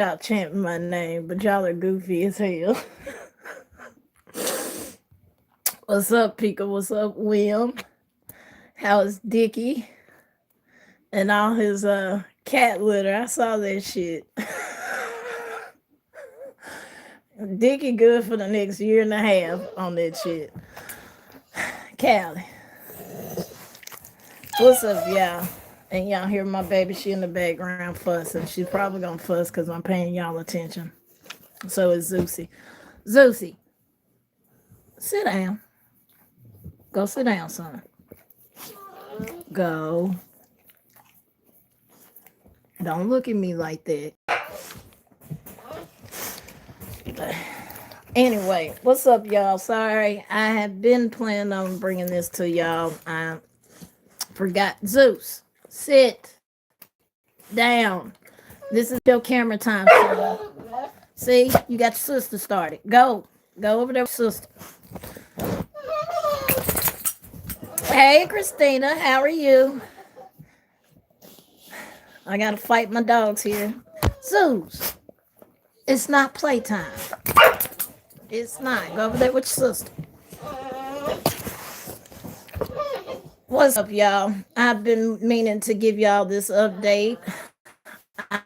y'all chanting my name, but y'all are goofy as hell. What's up, Pika? What's up, William? How is Dickie and all his cat litter? I saw that shit. Dickie good for the next year and a half on that shit. Callie, what's up, y'all? And y'all hear my baby? She in the background fussing. She's probably gonna fuss because I'm paying y'all attention. So is Zeusy. Zeusy, sit down. Go sit down, son. Go. Don't look at me like that. Anyway, what's up, y'all? Sorry, I have been planning on bringing this to y'all. I forgot. Zeus, sit down. This is your camera time, son. See, you got your sister started. Go. Go over there with sister. Hey, Christina, how are you? I gotta fight my dogs here. Zeus, it's not playtime. It's not. Go over there with your sister. What's up, y'all? I've been meaning to give y'all this update.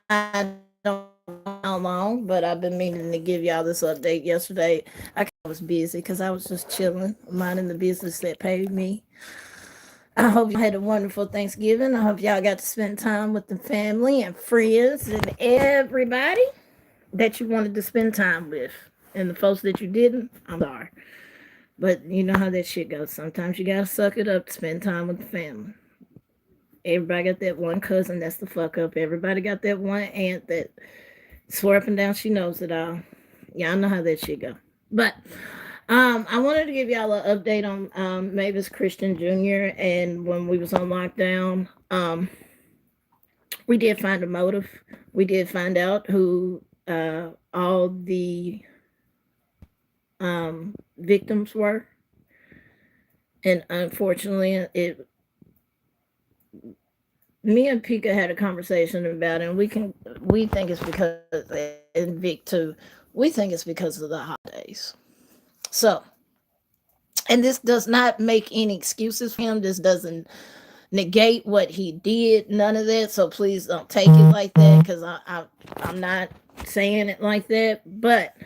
I don't know how long, but I've been meaning to give y'all this update yesterday. I was busy because I was just chilling, minding the business that paid me. I hope you had a wonderful Thanksgiving. I hope y'all got to spend time with the family and friends and everybody that you wanted to spend time with. And the folks that you didn't, I'm sorry. But you know how that shit goes. Sometimes you gotta suck it up to spend time with the family. Everybody got that one cousin that's the fuck up. Everybody got that one aunt that swear up and down she knows it all. Y'all know how that shit go. But I wanted to give y'all an update on Mavis Christian Jr. And when we was on lockdown, we did find a motive. We did find out who all the victims were, and unfortunately, me and Pika had a conversation about it, and we think it's because, and Vic too, we think it's because of the holidays. So, and this does not make any excuses for him. This doesn't negate what he did. None of that. So please don't take it like that, because I'm not saying it like that. But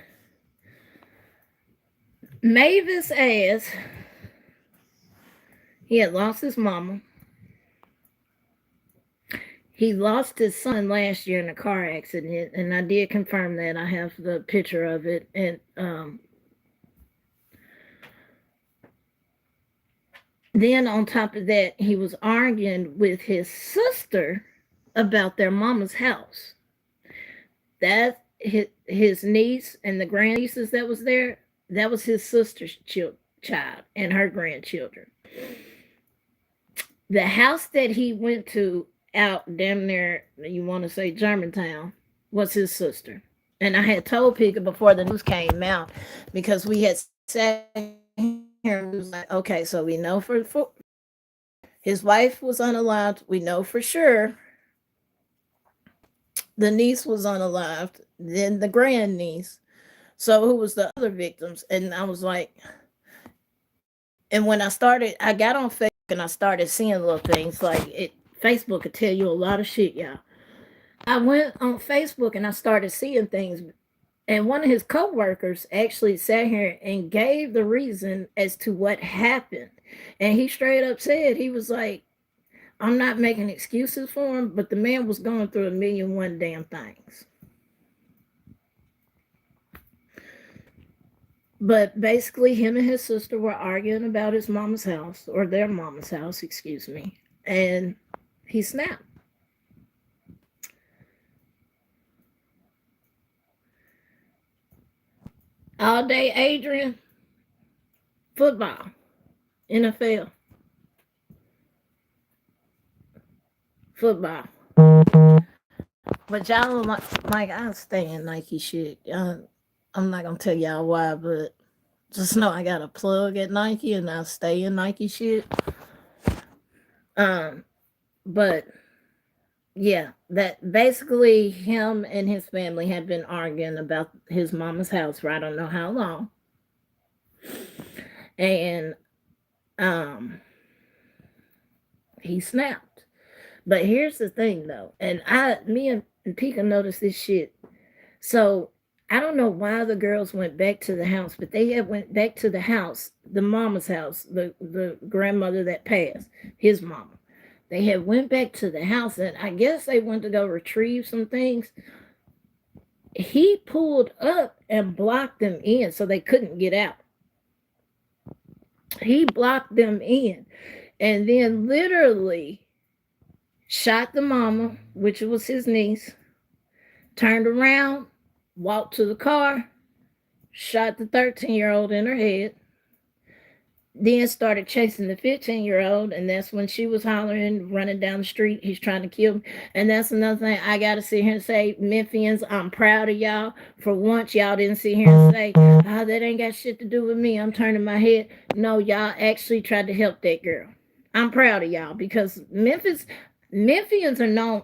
Mavis ass, he had lost his mama. He lost his son last year in a car accident, and I did confirm that. I have the picture of it. And then on top of that, he was arguing with his sister about their mama's house. That his niece and the grandnieces that was there, that was his sister's child and her grandchildren. The house that he went to out down there, you want to say Germantown, was his sister. And I had told Pika before the news came out, because we had sat here and was like, okay, so we know for his wife was unalived. We know for sure the niece was unalived, then the grandniece. So who was the other victims? And I was like, and when I got on Facebook and I started seeing little things like it. Facebook could tell you a lot of shit, y'all. I went on Facebook and I started seeing things, and one of his co-workers actually sat here and gave the reason as to what happened. And he straight up said, he was like, I'm not making excuses for him, but the man was going through a million one damn things. But basically, him and his sister were arguing about his mama's house, or their mama's house, excuse me. And he snapped. All day, Adrian, football, NFL, football. But y'all, like I stay in Nike shit. I'm not gonna tell y'all why, but just know I got a plug at Nike and I stay in Nike shit. But yeah, that basically him and his family had been arguing about his mama's house for I don't know how long. And um he snapped. But here's the thing though, and me and Pika noticed this shit. So I don't know why the girls went back to the house, but they had went back to the house, the mama's house, the grandmother that passed, his mama. They had went back to the house, and I guess they went to go retrieve some things. He pulled up and blocked them in so they couldn't get out. He blocked them in and then literally shot the mama, which was his niece, turned around, walked to the car, shot the 13-year-old in her head, then started chasing the 15-year-old, and that's when she was hollering, running down the street, he's trying to kill me. And that's another thing I gotta sit here and say, Memphians, I'm proud of y'all. For once, y'all didn't sit here and say, oh, that ain't got shit to do with me, I'm turning my head. No, y'all actually tried to help that girl. I'm proud of y'all because Memphians are known.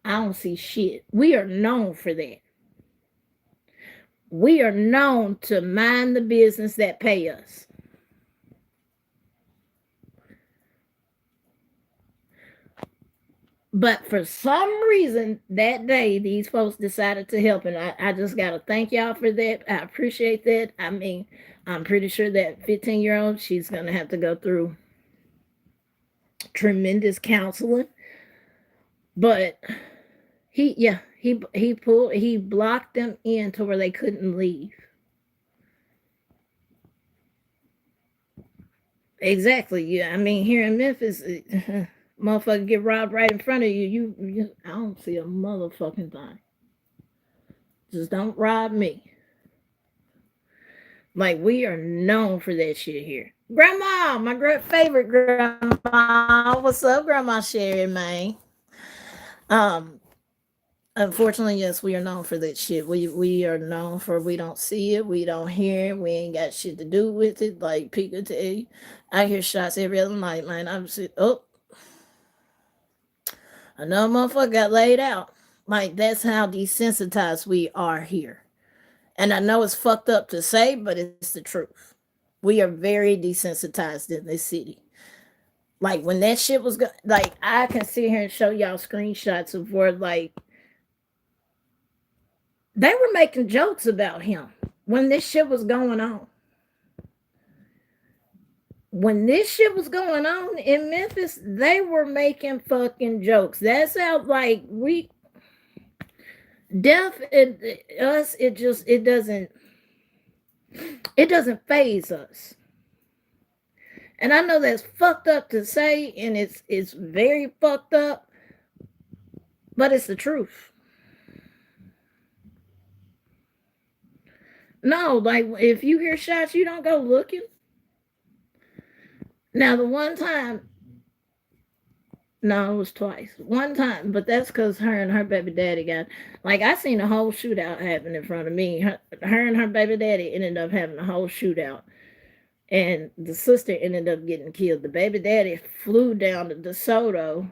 I don't see shit. We are known for that. We are known to mind the business that pay us. But for some reason, that day, these folks decided to help. And I just got to thank y'all for that. I appreciate that. I mean, I'm pretty sure that 15-year-old, she's going to have to go through tremendous counseling. But he blocked them in to where they couldn't leave. Exactly. Yeah. I mean, here in Memphis, motherfucker get robbed right in front of you. I don't see a motherfucking thing. Just don't rob me. Like we are known for that shit here. Grandma, my favorite grandma. What's up, Grandma Sherry, man? Um, Unfortunately, yes, we are known for that shit. We are known for we don't see it, we don't hear it, we ain't got shit to do with it. Like Pika tell you, I hear shots every other night, man. I'm just oh, another motherfucker got laid out. Like that's how desensitized we are here. And I know it's fucked up to say, but it's the truth. We are very desensitized in this city. Like when that shit was like I can sit here and show y'all screenshots of where like they were making jokes about him when this shit was going on. When this shit was going on in Memphis, they were making fucking jokes. That's how like we death and us it doesn't phase us. And I know that's fucked up to say, and it's very fucked up, but it's the truth. No, like if you hear shots, you don't go looking. Now the one time, no, it was twice. One time, but that's because her and her baby daddy got like I seen a whole shootout happen in front of me. Her and her baby daddy ended up having a whole shootout. And the sister ended up getting killed. The baby daddy flew down to DeSoto.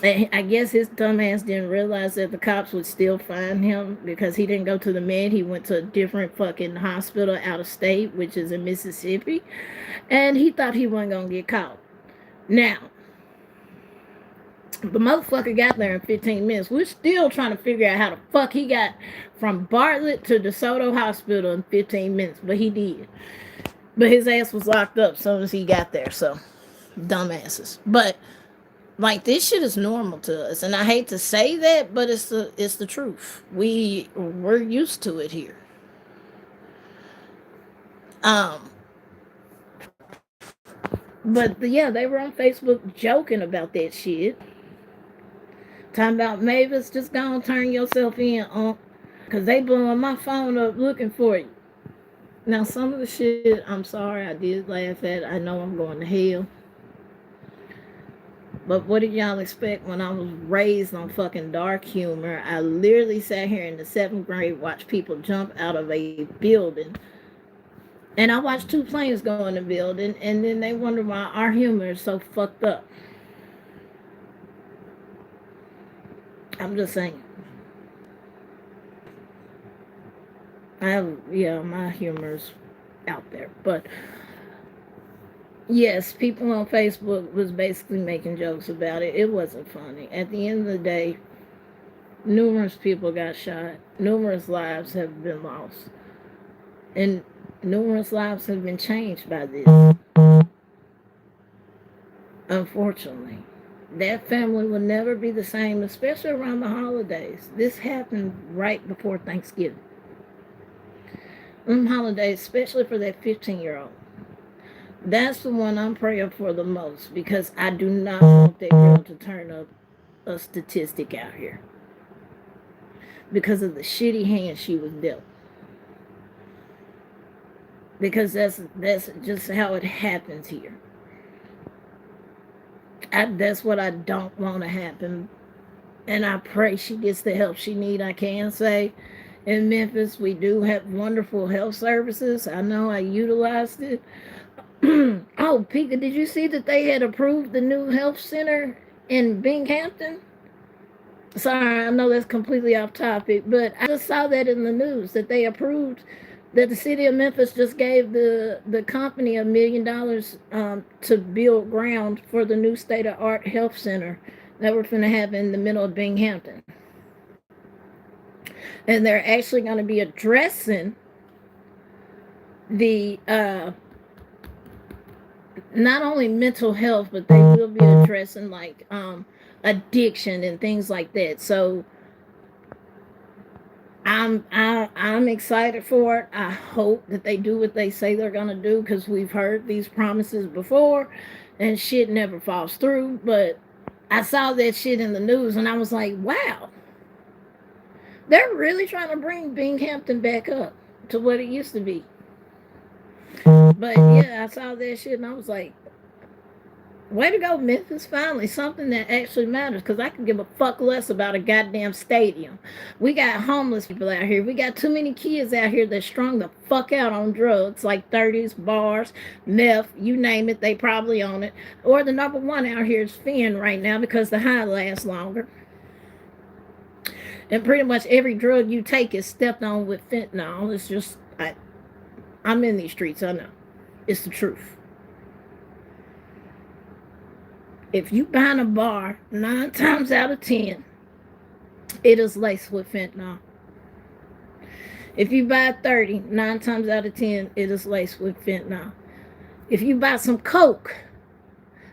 And I guess his dumbass didn't realize that the cops would still find him because he didn't go to the med. He went to a different fucking hospital out of state, which is in Mississippi. And he thought he wasn't going to get caught. Now, the motherfucker got there in 15 minutes. We're still trying to figure out how the fuck he got from Bartlett to DeSoto Hospital in 15 minutes. But he did. But his ass was locked up as soon as he got there. So, dumbasses. But like this shit is normal to us, and I hate to say that, but it's the truth. We're used to it here. Um, but yeah, they were on Facebook joking about that shit. Talking about Mavis, just go and turn yourself in on, cause they blowing my phone up looking for you. Now some of the shit, I'm sorry, I did laugh at. I know I'm going to hell. But what did y'all expect when I was raised on fucking dark humor? I literally sat here in the 7th grade, watched people jump out of a building. And I watched 2 planes go in the building, and then they wonder why our humor is so fucked up. I'm just saying. My humor's out there. But yes, people on Facebook was basically making jokes about it. It wasn't funny. At the end of the day, numerous people got shot. Numerous lives have been lost. And numerous lives have been changed by this. Unfortunately. That family will never be the same, especially around the holidays. This happened right before Thanksgiving. Holidays, especially for that 15-year-old. That's the one I'm praying for the most because I do not want that girl to turn up a statistic out here because of the shitty hand she was dealt. Because that's just how it happens here. That's what I don't want to happen. And I pray she gets the help she needs. I can say in Memphis, we do have wonderful health services. I know I utilized it. Oh, Pika, did you see that they had approved the new health center in Binghamton? Sorry, I know that's completely off topic, but I just saw that in the news that they approved that the city of Memphis just gave the company $1 million to build ground for the new state of art health center that we're going to have in the middle of Binghamton. And they're actually going to be addressing the not only mental health, but they will be addressing like addiction and things like that. So I'm excited for it. I hope that they do what they say they're gonna do because we've heard these promises before, and shit never falls through. But I saw that shit in the news, and I was like, wow, they're really trying to bring Binghamton back up to what it used to be. But yeah, I saw that shit, and I was like, way to go, Memphis. Finally, something that actually matters because I can give a fuck less about a goddamn stadium. We got homeless people out here. We got too many kids out here that strung the fuck out on drugs like 30s, bars, meth, you name it, they probably own it. Or the number one out here is Finn right now because the high lasts longer. And pretty much every drug you take is stepped on with fentanyl. It's just, I'm in these streets, I know. It's the truth. If you buy in a bar, 9 times out of 10, it is laced with fentanyl. If you buy 30, 9 times out of 10, it is laced with fentanyl. If you buy some Coke,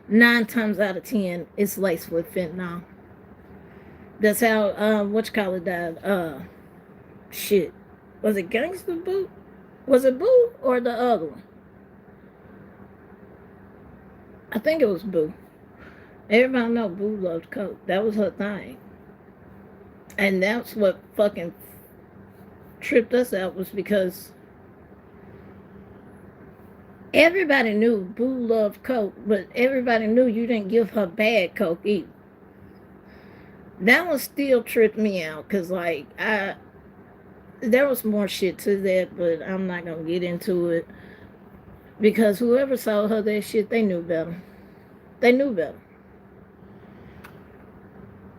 9 times out of 10, it's laced with fentanyl. That's how, what you call it died. Shit. Was it Gangsta Boo? Was it Boo or the other one? I think it was Boo. Everybody know Boo loved Coke. That was her thing. And that's what fucking tripped us out was because everybody knew Boo loved Coke, but everybody knew you didn't give her bad Coke either. That one still tripped me out because, like, there was more shit to that, but I'm not going to get into it because whoever sold her that shit, they knew better. They knew better.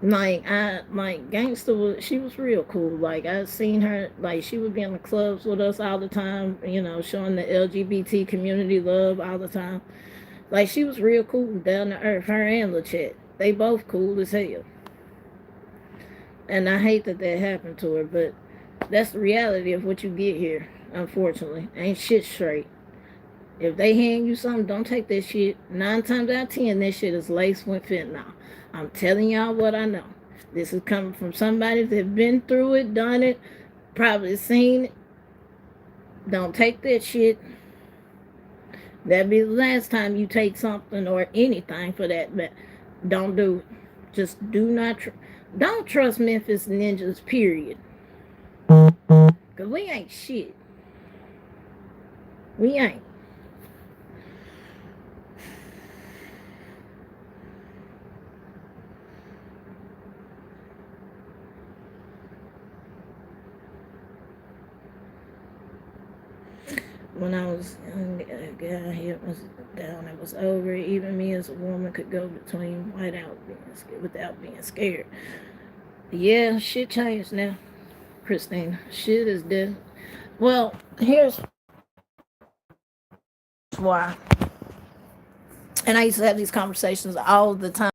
Like Gangsta she was real cool. Like I seen her, like she would be in the clubs with us all the time, you know, showing the LGBT community love all the time. Like she was real cool, down to earth. Her and LaChet, they both cool as hell. And I hate that happened to her, but that's the reality of what you get here. Unfortunately, ain't shit straight. If they hand you something, don't take that shit. 9 times out of 10, that shit is laced with fentanyl. I'm telling y'all what I know. This is coming from somebody that's been through it, done it, probably seen it. Don't take that shit. That'll be the last time you take something or anything for that. But don't do it. Just do not. Don't trust Memphis ninjas, period. Because we ain't shit. We ain't. When I was young, a guy here was down, it was over. Even me as a woman could go between without being scared. Yeah, shit changed now, Christine. Shit is dead. Well, here's why. And I used to have these conversations all the time.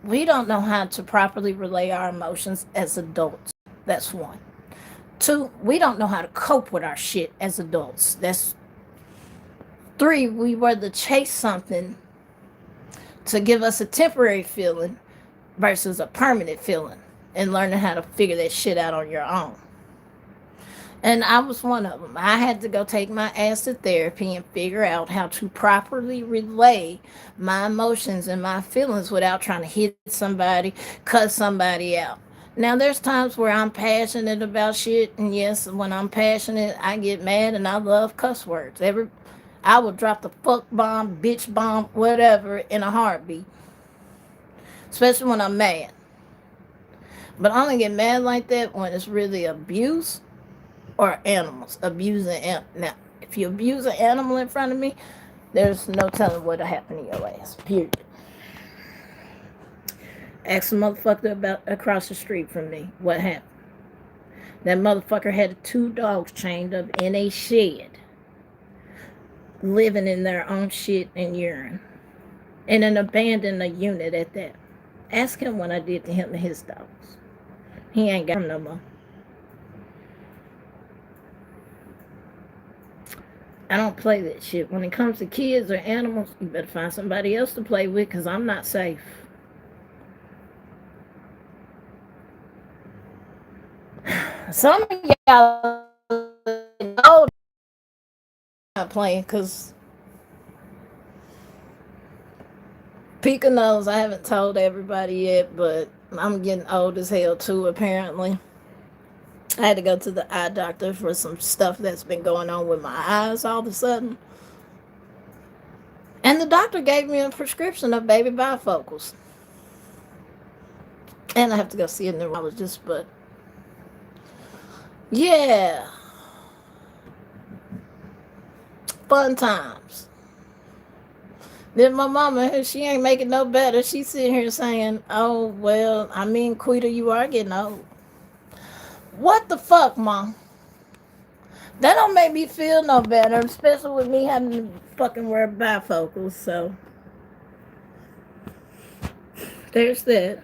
We don't know how to properly relay our emotions as adults. That's one. Two, we don't know how to cope with our shit as adults. That's three, we rather chase something to give us a temporary feeling versus a permanent feeling and learning how to figure that shit out on your own. And I was one of them. I had to go take my ass to therapy and figure out how to properly relay my emotions and my feelings without trying to hit somebody, cuss somebody out. Now, there's times where I'm passionate about shit, and yes, when I'm passionate, I get mad and I love cuss words. I will drop the fuck bomb, bitch bomb, whatever in a heartbeat, especially when I'm mad. But I only get mad like that when it's really abuse or animals abusing. Now, if you abuse an animal in front of me, there's no telling what'll happen to your ass. Period. Ask the motherfucker about across the street from me what happened. That motherfucker had 2 dogs chained up in a shed, living in their own shit and urine, in an abandoned unit at that. Ask him what I did to him and his dogs. He ain't got them no more. I don't play that shit. When it comes to kids or animals, you better find somebody else to play with because I'm not safe. Some of y'all know I'm not playing because Pika knows I haven't told everybody yet, but I'm getting old as hell too, apparently. I had to go to the eye doctor for some stuff that's been going on with my eyes all of a sudden. And the doctor gave me a prescription of baby bifocals. And I have to go see a neurologist, but yeah, fun times. Then my mama, she ain't making no better. She's sitting here saying, oh, well, I mean, Quita, you are getting old. What the fuck, Mom? That don't make me feel no better, especially with me having to fucking wear bifocals, so there's that.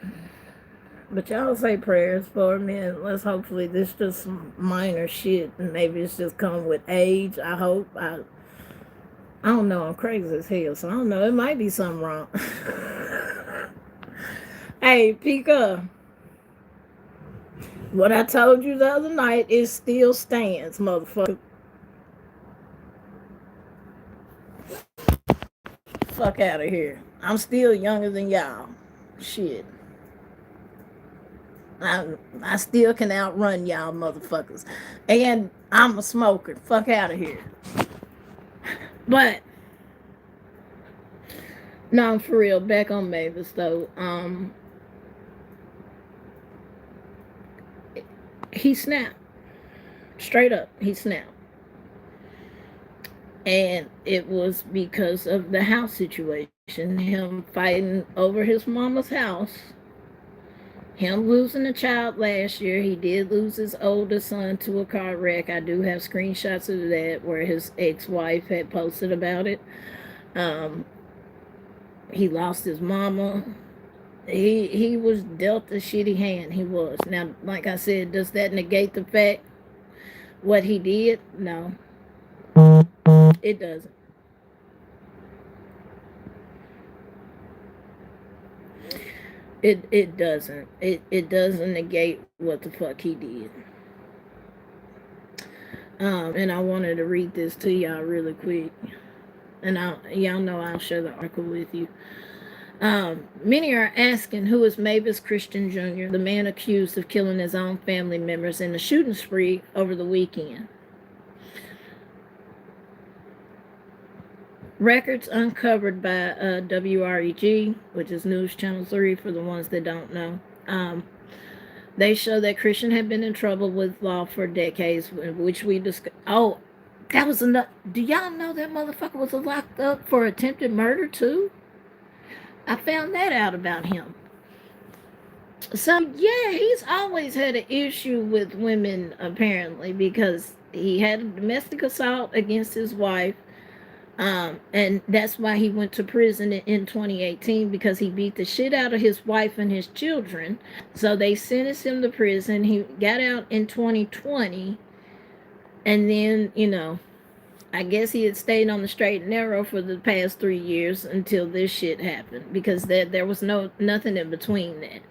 But y'all say prayers for me, and let's hopefully this just some minor shit, and maybe it's just come with age. I hope. I don't know. I'm crazy as hell, so I don't know. It might be something wrong. Hey, Pika, what I told you the other night is still stands, motherfucker. Fuck out of here. I'm still younger than y'all. Shit. I still can outrun y'all motherfuckers. And I'm a smoker. Fuck out of here. But no, for real, back on Mavis though. He snapped. Straight up, he snapped. And it was because of the house situation. Him fighting over his mama's house. Him losing a child last year. He did lose his oldest son to a car wreck. I do have screenshots of that where his ex-wife had posted about it. He lost his mama. He was dealt a shitty hand. He was. Now, like I said, does that negate the fact what he did? No, it doesn't. It doesn't. It doesn't negate what the fuck he did. And I wanted to read this to y'all really quick. And y'all know I'll share the article with you. Many are asking who is Mavis Christian Jr., the man accused of killing his own family members in a shooting spree over the weekend. Records uncovered by WREG, which is News Channel 3 for the ones that don't know. They show that Christian had been in trouble with law for decades, which we discussed. Oh, that was enough. Do y'all know that motherfucker was locked up for attempted murder too? I found that out about him. So yeah, he's always had an issue with women apparently because he had a domestic assault against his wife. And that's why he went to prison in 2018 because he beat the shit out of his wife and his children. So they sentenced him to prison. He got out in 2020, and then I guess he had stayed on the straight and narrow for the past 3 years until this shit happened because there was nothing in between that,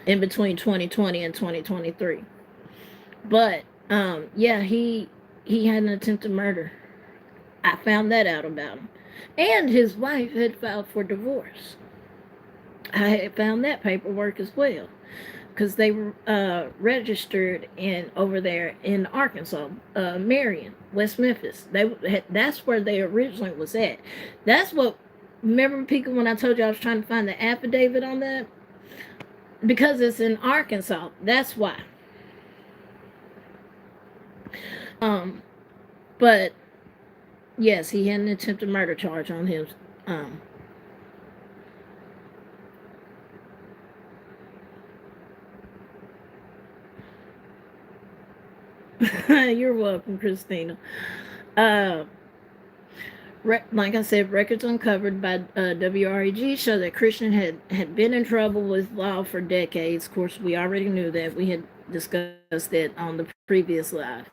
in between 2020 and 2023. But yeah, he had an attempted murder. I found that out about him. And his wife had filed for divorce. I had found that paperwork as well because they were registered in over there in Arkansas, Marion, West Memphis. That's where they originally was at. That's what. Remember, people, when I told you I was trying to find the affidavit on that because it's in Arkansas. That's why. But yes, he had an attempted murder charge on him. Um, you're welcome, Christina. Uh, like I said, records uncovered by WREG show that Christian had been in trouble with law for decades. Of course, we already knew that. We had discussed that on the previous live.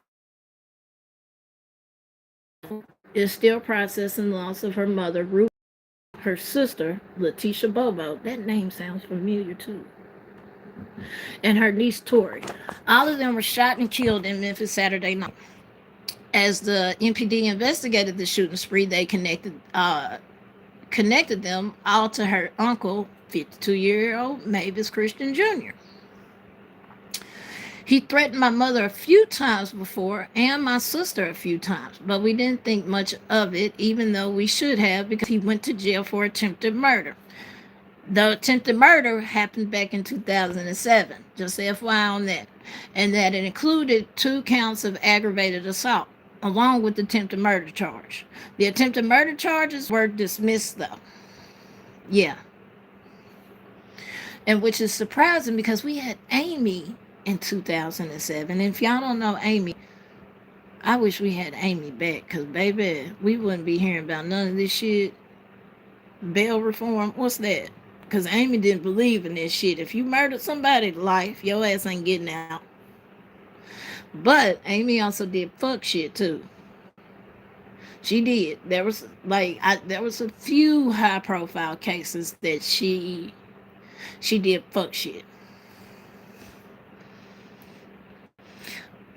Is still processing the loss of her mother, Ruth, her sister, Letitia Bobo. That name sounds familiar too. And her niece, Tori. All of them were shot and killed in Memphis Saturday night. As the MPD investigated the shooting spree, they connected them all to her uncle, 52-year-old Mavis Christian Jr. He threatened my mother a few times before and my sister a few times, but we didn't think much of it, even though we should have, because he went to jail for attempted murder. The attempted murder happened back in 2007, just FYI on that, and that it included 2 counts of aggravated assault, along with the attempted murder charge. The attempted murder charges were dismissed, though. Yeah. And which is surprising because we had Amy in 2007. And if y'all don't know Amy, I wish we had Amy back because, baby, we wouldn't be hearing about none of this shit. Bail reform, what's that? Because Amy didn't believe in this shit. If you murdered somebody, life, your ass ain't getting out. But Amy also did fuck shit too. She did. There was a few high profile cases that she did fuck shit.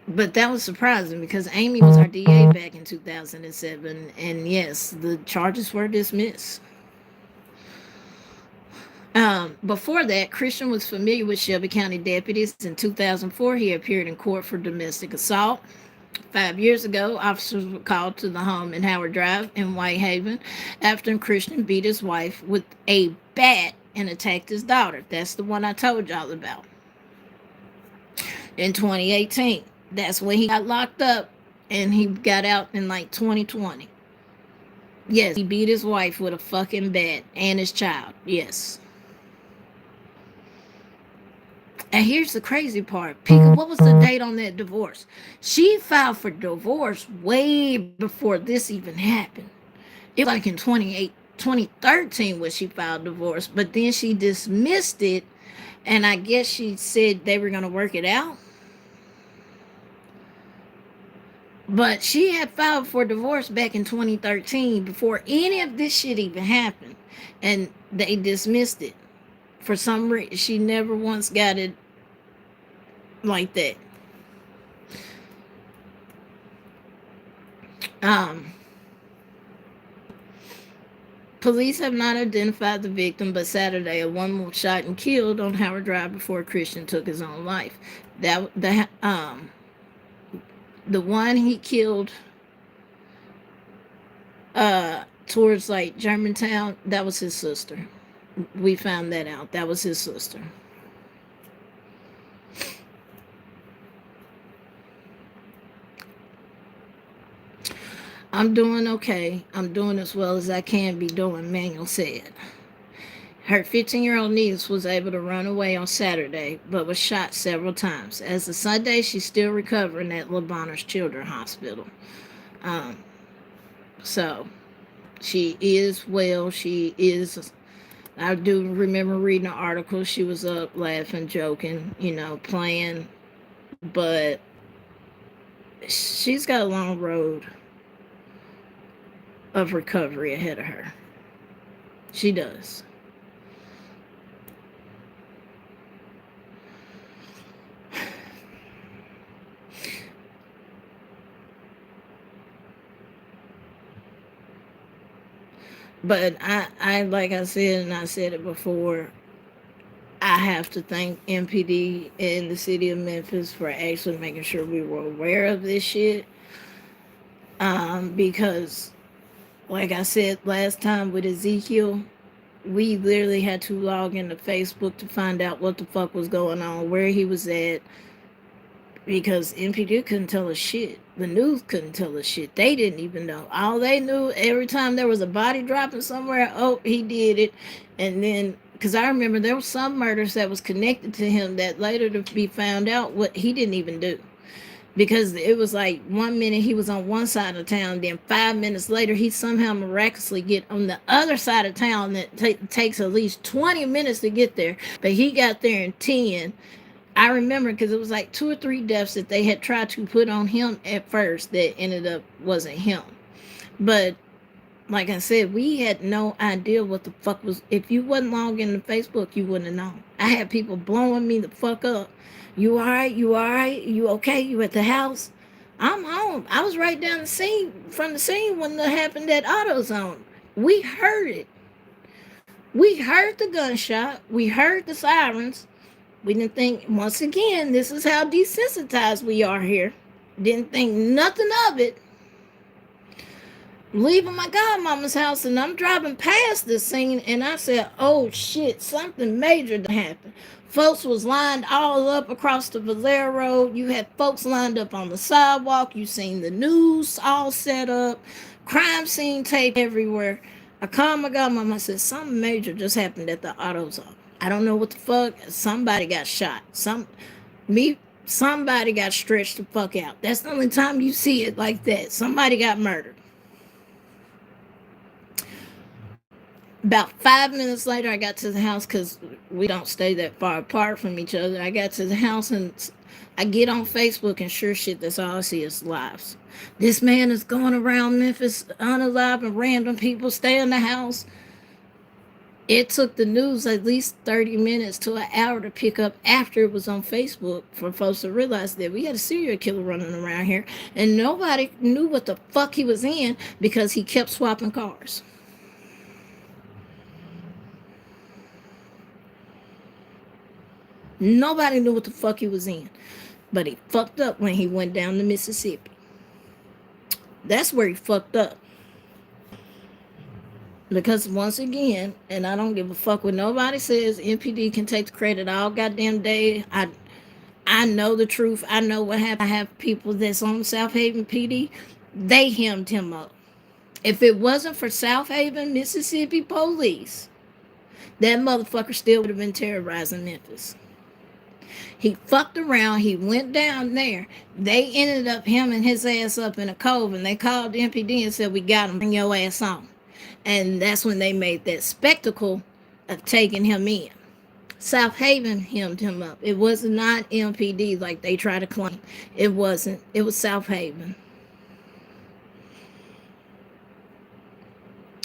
But that was surprising because Amy was our DA back in 2007, and yes, the charges were dismissed. Before that, Christian was familiar with Shelby County deputies. In 2004, he appeared in court for domestic assault. 5 years ago, officers were called to the home in Howard Drive in Whitehaven after Christian beat his wife with a bat and attacked his daughter. That's the one I told y'all about. In 2018, that's when he got locked up and he got out in like 2020. Yes, he beat his wife with a fucking bat and his child. Yes. And here's the crazy part. Pika, what was the date on that divorce? She filed for divorce way before this even happened. It was like in 2013 when she filed divorce, but then she dismissed it, and I guess she said they were going to work it out. But she had filed for divorce back in 2013 before any of this shit even happened, and they dismissed it. For some reason, she never once got it like that. Police have not identified the victim, but Saturday a woman was shot and killed on Howard Drive before Christian took his own life. The one he killed towards like Germantown, that was his sister. We found that out. That was his sister. I'm doing okay. I'm doing as well as I can be doing, Manuel said. Her 15-year-old niece was able to run away on Saturday, but was shot several times. As of Sunday, she's still recovering at LeBonner's Children's Hospital. Um, so she is well. She is. I do remember reading an article. She was up laughing, joking, playing, but she's got a long road of recovery ahead of her. She does. But I like I said, and I said it before, I have to thank MPD and the city of Memphis for actually making sure we were aware of this shit. Because, like I said last time with Ezekiel, we literally had to log into Facebook to find out what the fuck was going on, where he was at, because MPD couldn't tell us shit. The news couldn't tell us shit. They didn't even know. All they knew, every time there was a body dropping somewhere, oh, he did it. And then, because I remember there was some murders that was connected to him that later to be found out what he didn't even do. Because it was like 1 minute he was on one side of town, then 5 minutes later he somehow miraculously get on the other side of town that takes at least 20 minutes to get there, but he got there in 10. I remember because it was like 2 or 3 deaths that they had tried to put on him at first that ended up wasn't him. But like I said, we had no idea what the fuck was. If you wasn't logged into Facebook, you wouldn't have known. I had people blowing me the fuck up. You all right? You all right? You okay? You at the house? I'm home. I was right down the scene from the scene when that happened at AutoZone. We heard it. We heard the gunshot. We heard the sirens. We didn't think, once again, this is how desensitized we are here. Didn't think nothing of it. Leaving my godmama's house, and I'm driving past this scene, and I said, oh shit, something major happened. Folks was lined all up across the Valera Road. You had folks lined up on the sidewalk. You seen the news all set up. Crime scene tape everywhere. I called my godmama. I said, something major just happened at the AutoZone. I don't know what the fuck. Somebody got shot. Somebody got stretched the fuck out. That's the only time you see it like that. Somebody got murdered. About 5 minutes later, I got to the house because we don't stay that far apart from each other. I got to the house and I get on Facebook, and sure shit, that's all I see is lives. This man is going around Memphis unalive, and random people stay in the house. It took the news at least 30 minutes to an hour to pick up after it was on Facebook for folks to realize that we had a serial killer running around here, and nobody knew what the fuck he was in because he kept swapping cars. Nobody knew what the fuck he was in. But he fucked up when he went down to Mississippi. That's where he fucked up. Because once again, and I don't give a fuck what nobody says, MPD can take the credit all goddamn day. I know the truth. I know what happened. I have people that's on South Haven PD. They hemmed him up. If it wasn't for South Haven, Mississippi police, that motherfucker still would have been terrorizing Memphis. He fucked around. He went down there. They ended up hemming his ass up in a cove, and they called the MPD and said, we got him. Bring your ass on. And that's when they made that spectacle of taking him in. South Haven hemmed him up. It was not MPD like they try to claim. It wasn't. It was South Haven.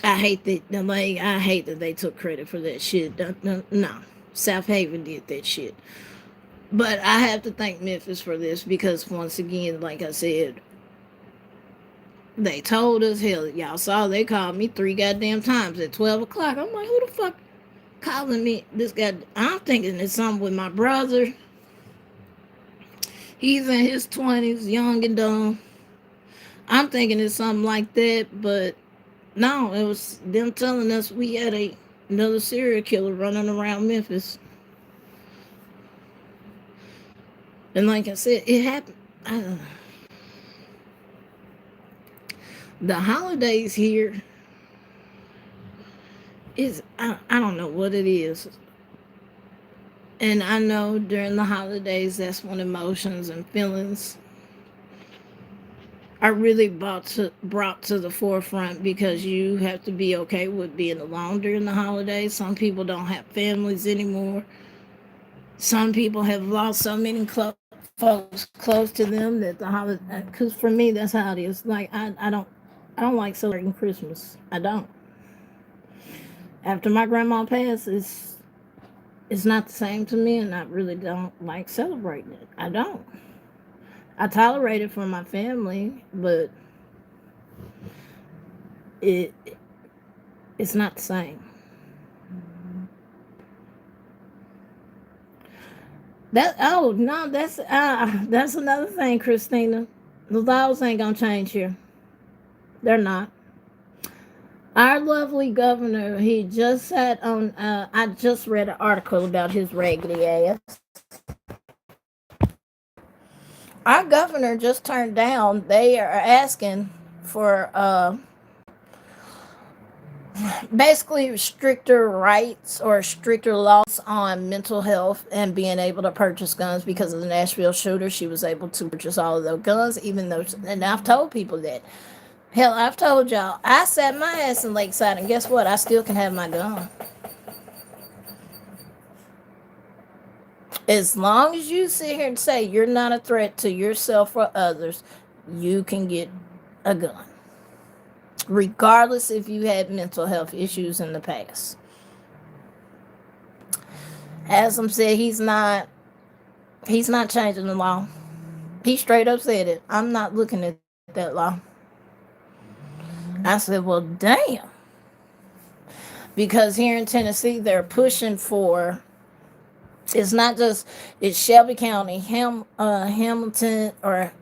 I hate that they took credit for that shit. No. South Haven did that shit. But I have to thank Memphis for this because, once again, like I said, they told us, hell, y'all saw they called me 3 goddamn times at 12 o'clock. I'm like, who the fuck calling me? This guy, I'm thinking it's something with my brother. He's in his 20s, young and dumb. I'm thinking it's something like that, but no, it was them telling us we had another serial killer running around Memphis. And like I said, it happened. The holidays here Is I don't know what it is. And I know during the holidays, that's when emotions and feelings are really brought to the forefront because you have to be okay with being alone during the holidays. Some people don't have families anymore. Some people have lost so many folks close to them that the holiday. Because for me, that's how it is. Like I don't like celebrating Christmas. I don't. After my grandma passed, it's not the same to me, and I really don't like celebrating it. I don't. I tolerate it for my family, but it it's not the same. That oh no, that's another thing, Christina. The laws ain't gonna change here. They're not. Our lovely governor, he just sat on. I just read an article about his raggedy ass. Our governor just turned down. They are asking for basically stricter rights or stricter laws on mental health and being able to purchase guns because of the Nashville shooter. She was able to purchase all of those guns, even though, and I've told people that. Hell, I've told y'all, I sat my ass in Lakeside, and guess what? I still can have my gun. As long as you sit here and say you're not a threat to yourself or others, you can get a gun. Regardless if you had mental health issues in the past. As said, he's not changing the law. He straight up said it. I'm not looking at that law. I said, well, damn. Because here in Tennessee, they're pushing for, it's not just, it's Shelby County, Hamilton, or,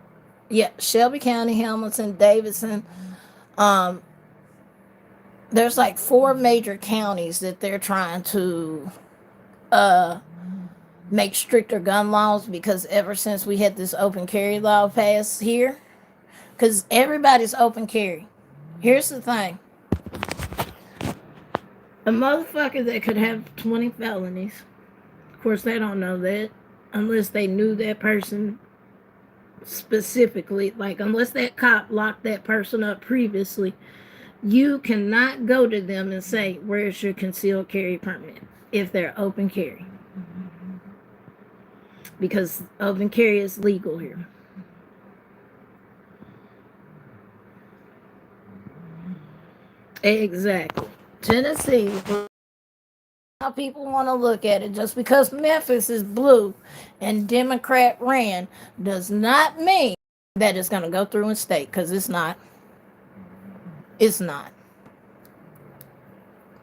yeah, Shelby County, Hamilton, Davidson. Um, there's like 4 major counties that they're trying to uh, make stricter gun laws because ever since we had this open carry law passed here, because everybody's open carry. Here's the thing. A motherfucker that could have 20 felonies, of course, they don't know that unless they knew that person specifically. Like, unless that cop locked that person up previously, you cannot go to them and say, where's your concealed carry permit if they're open carry. Because open carry is legal here. Exactly. Tennessee, how people want to look at it, just because Memphis is blue and Democrat ran does not mean that it's going to go through in state, because it's not. It's not.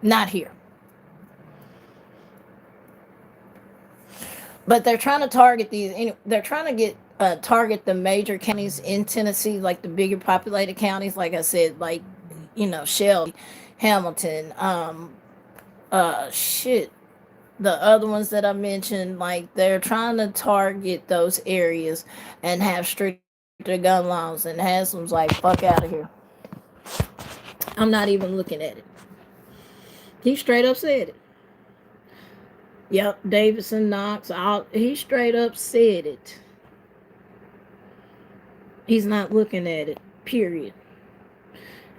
Not here. But they're trying to target these. They're trying to get target the major counties in Tennessee, like the bigger populated counties. Like I said, like Shelby, Hamilton, shit. The other ones that I mentioned, like they're trying to target those areas and have stricter gun laws, and Haslam's like, fuck out of here. I'm not even looking at it. He straight up said it. Yep, Davidson, Knox, he straight up said it. He's not looking at it, period.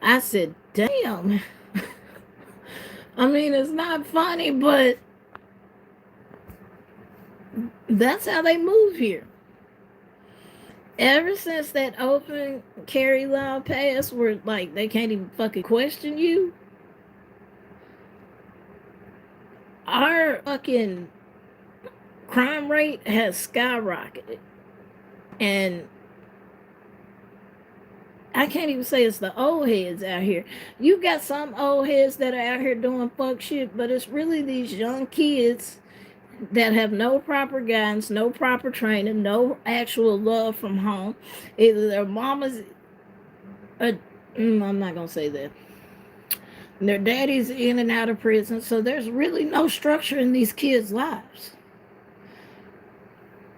I said, damn. I mean, it's not funny, but that's how they move here. Ever since that open carry law passed, where like they can't even fucking question you, our fucking crime rate has skyrocketed. And I can't even say it's the old heads out here. You got some old heads that are out here doing fuck shit, but it's really these young kids that have no proper guidance, no proper training, no actual love from home. Either their mama's, I'm not gonna say that. Their daddy's in and out of prison, so there's really no structure in these kids' lives.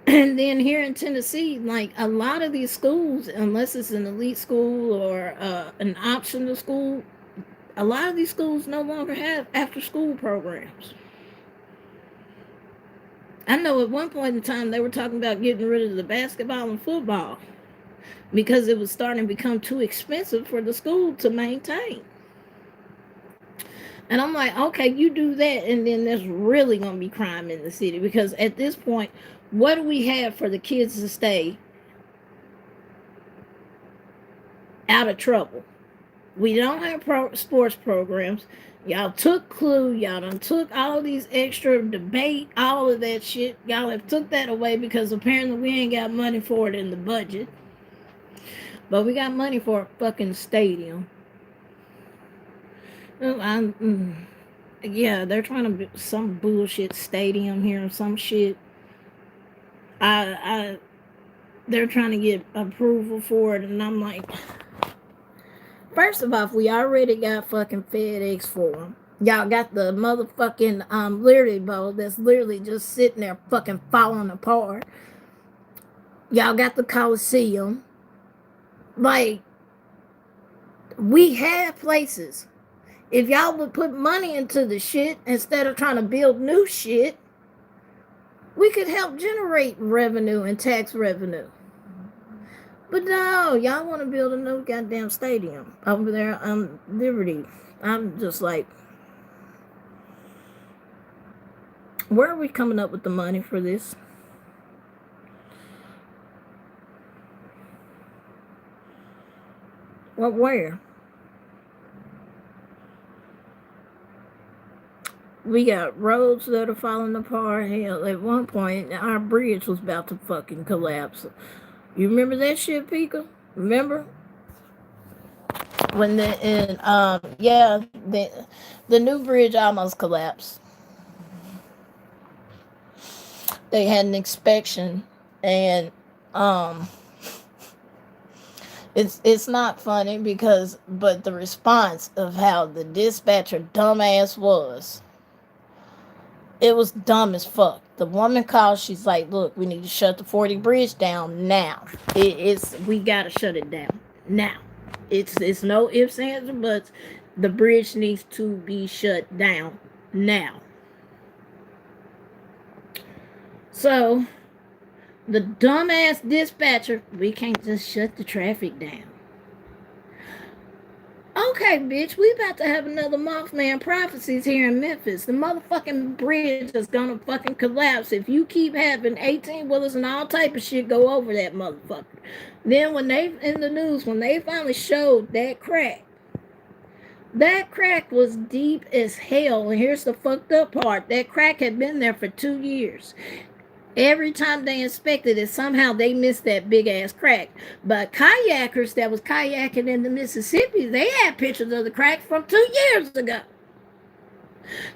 And then here in Tennessee, like a lot of these schools, unless it's an elite school or an optional school, A lot of these schools no longer have after school programs. I know at one point in time they were talking about getting rid of the basketball and football because it was starting to become too expensive for the school to maintain. And I'm like, okay, you do that, and then there's really going to be crime in the city because at this point, what do we have for the kids to stay out of trouble? We don't have sports programs. Y'all took Clue. Y'all done took all these extra debate, all of that shit. Y'all have took that away because apparently we ain't got money for it in the budget. But we got money for a fucking stadium. Yeah, they're trying to build some bullshit stadium here or some shit. They're trying to get approval for it, and I'm like, first of all, we already got fucking FedEx for them. Y'all got the motherfucking Liberty Bowl that's literally just sitting there fucking falling apart. Y'all got the Coliseum. Like, we have places. If y'all would put money into the shit instead of trying to build new shit, we could help generate revenue and tax revenue. But no, y'all want to build a new goddamn stadium over there on Liberty. I'm just like, where are we coming up with the money for this? Well, where? We got roads that are falling apart. Hell, at one point, our bridge was about to fucking collapse. You remember that shit, Pika? Remember? When the new bridge almost collapsed. They had an inspection, and it's not funny but the response of how the dispatcher dumbass was, it was dumb as fuck. The woman called, she's like, look, we need to shut the 40 bridge down now. We gotta shut it down now. It's no ifs, ands, or buts. The bridge needs to be shut down now. So the dumbass dispatcher, we can't just shut the traffic down. Okay, bitch, we about to have another Mothman prophecies here in Memphis. The motherfucking bridge is gonna fucking collapse if you keep having 18-wheelers and all type of shit go over that motherfucker. Then when they, in the news, when they finally showed that crack was deep as hell. And here's the fucked up part. That crack had been there for 2 years. Every time they inspected it, somehow they missed that big ass crack. But kayakers that was kayaking in the Mississippi, they had pictures of the crack from 2 years ago.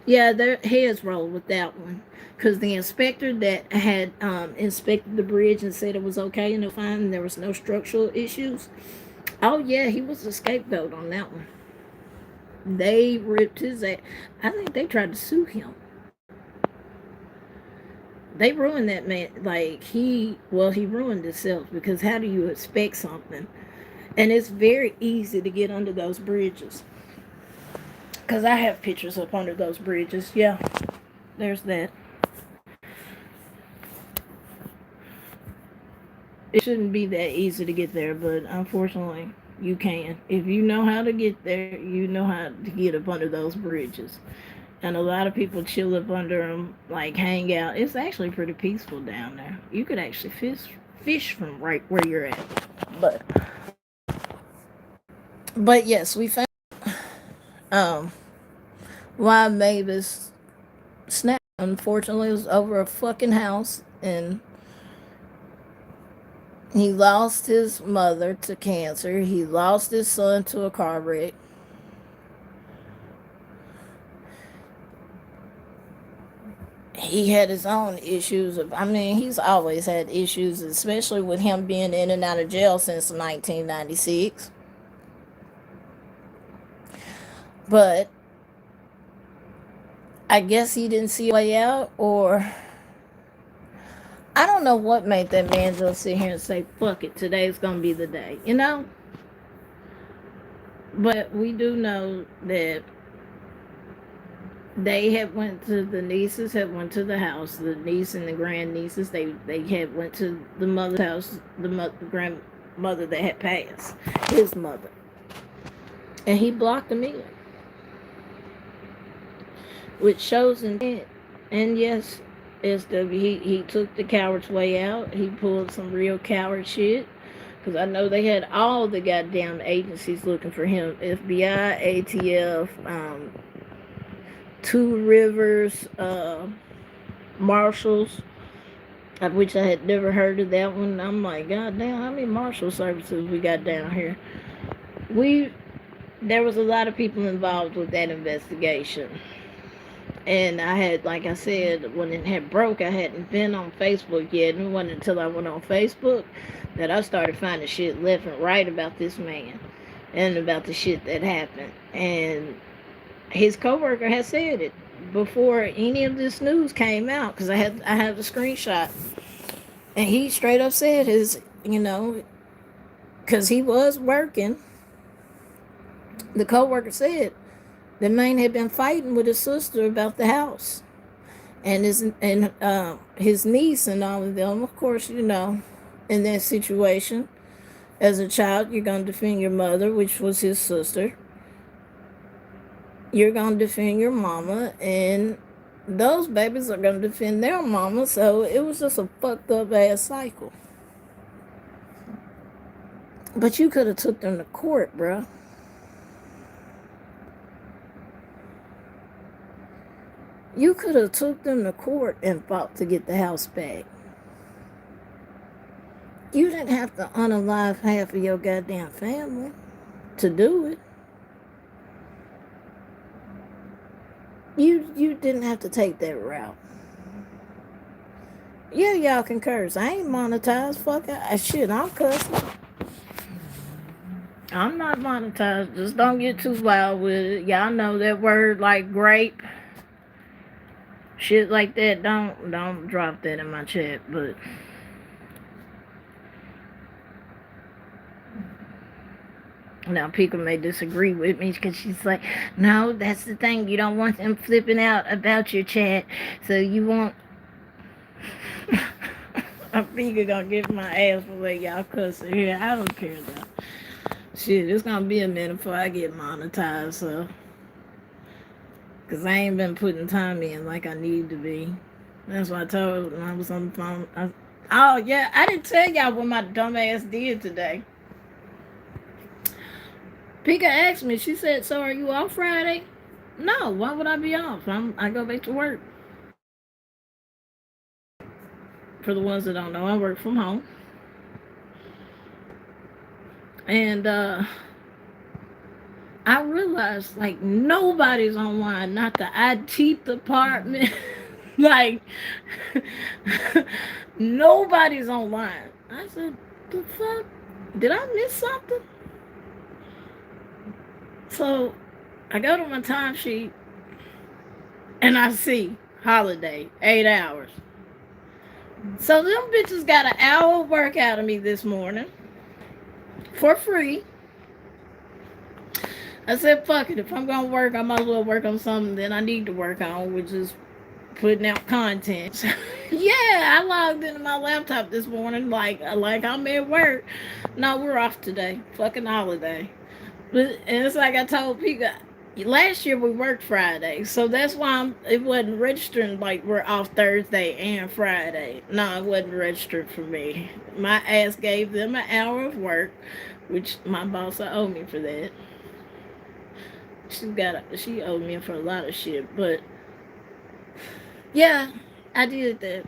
Yeah, their heads rolled with that one. Because the inspector that had inspected the bridge and said it was okay and fine and there was no structural issues, oh yeah, he was a scapegoat on that one. They ripped his ass. I think they tried to sue him. They ruined that man. Like, he ruined himself, because how do you expect something? And it's very easy to get under those bridges. Because I have pictures up under those bridges. Yeah, there's that. It shouldn't be that easy to get there, but unfortunately, you can. If you know how to get there, you know how to get up under those bridges. And a lot of people chill up under them, like hang out. It's actually pretty peaceful down there. You could actually fish from right where you're at. But yes, we found why Mavis snapped. Unfortunately, it was over a fucking house, and he lost his mother to cancer. He lost his son to a car wreck. He had his own issues. He's always had issues, especially with him being in and out of jail since 1996. But I guess he didn't see a way out, or I don't know what made that man just sit here and say, fuck it, today's gonna be the day, you know? But we do know that they had went to the nieces had went to the house. The niece and the grandnieces, they had went to the mother's house. The grandmother that had passed, his mother, and he blocked them in, which shows intent. And yes, SW, he took the coward's way out. He pulled some real coward shit. Because I know they had all the goddamn agencies looking for him. FBI, ATF, Two Rivers, Marshals, of which I had never heard of that one. I'm like, God damn, how many marshal services we got down here? There was a lot of people involved with that investigation. And I had, like I said, when it had broke, I hadn't been on Facebook yet. And it wasn't until I went on Facebook that I started finding shit left and right about this man and about the shit that happened. And his coworker had said it before any of this news came out, because I have the screenshot, and he straight up said because he was working. The coworker said the man had been fighting with his sister about the house, and his niece and all of them. Of course, in that situation, as a child, you're gonna defend your mother, which was his sister. You're gonna defend your mama, and those babies are gonna defend their mama. So it was just a fucked up ass cycle. But you could have took them to court, bruh. You could have took them to court and fought to get the house back. You didn't have to unalive half of your goddamn family to do it. You didn't have to take that route. Yeah, y'all can curse. I ain't monetized. Fuck shit, I'm cussing. I'm not monetized. Just don't get too wild with it. Y'all know that word like grape. Shit like that. Don't drop that in my chat, but now people may disagree with me because she's like, no, that's the thing. You don't want them flipping out about your chat, so you want. I think you're gonna get my ass for what y'all cussing here. I don't care though. Shit, it's gonna be a minute before I get monetized, so. Because I ain't been putting time in like I need to be. That's what I told when I was on the phone. Oh, yeah, I didn't tell y'all what my dumb ass did today. Pika asked me, she said, so are you off Friday? No, why would I be off? I go back to work. For the ones that don't know, I work from home. And I realized, like, nobody's online, not the IT department. Like, nobody's online. I said, the fuck? Did I miss something? So I go to my timesheet and I see holiday, 8 hours. So them bitches got an hour of work out of me this morning for free. I said, fuck it. If I'm going to work, I might as well work on something that I need to work on, which is putting out content. Yeah, I logged into my laptop this morning like I'm at work. No, we're off today. Fucking holiday. But, and it's like I told people, last year we worked Friday, so that's why it wasn't registering like we're off Thursday and Friday. No, it wasn't registered for me. My ass gave them an hour of work, which my boss owed me for that. She owed me for a lot of shit, but yeah, I did that.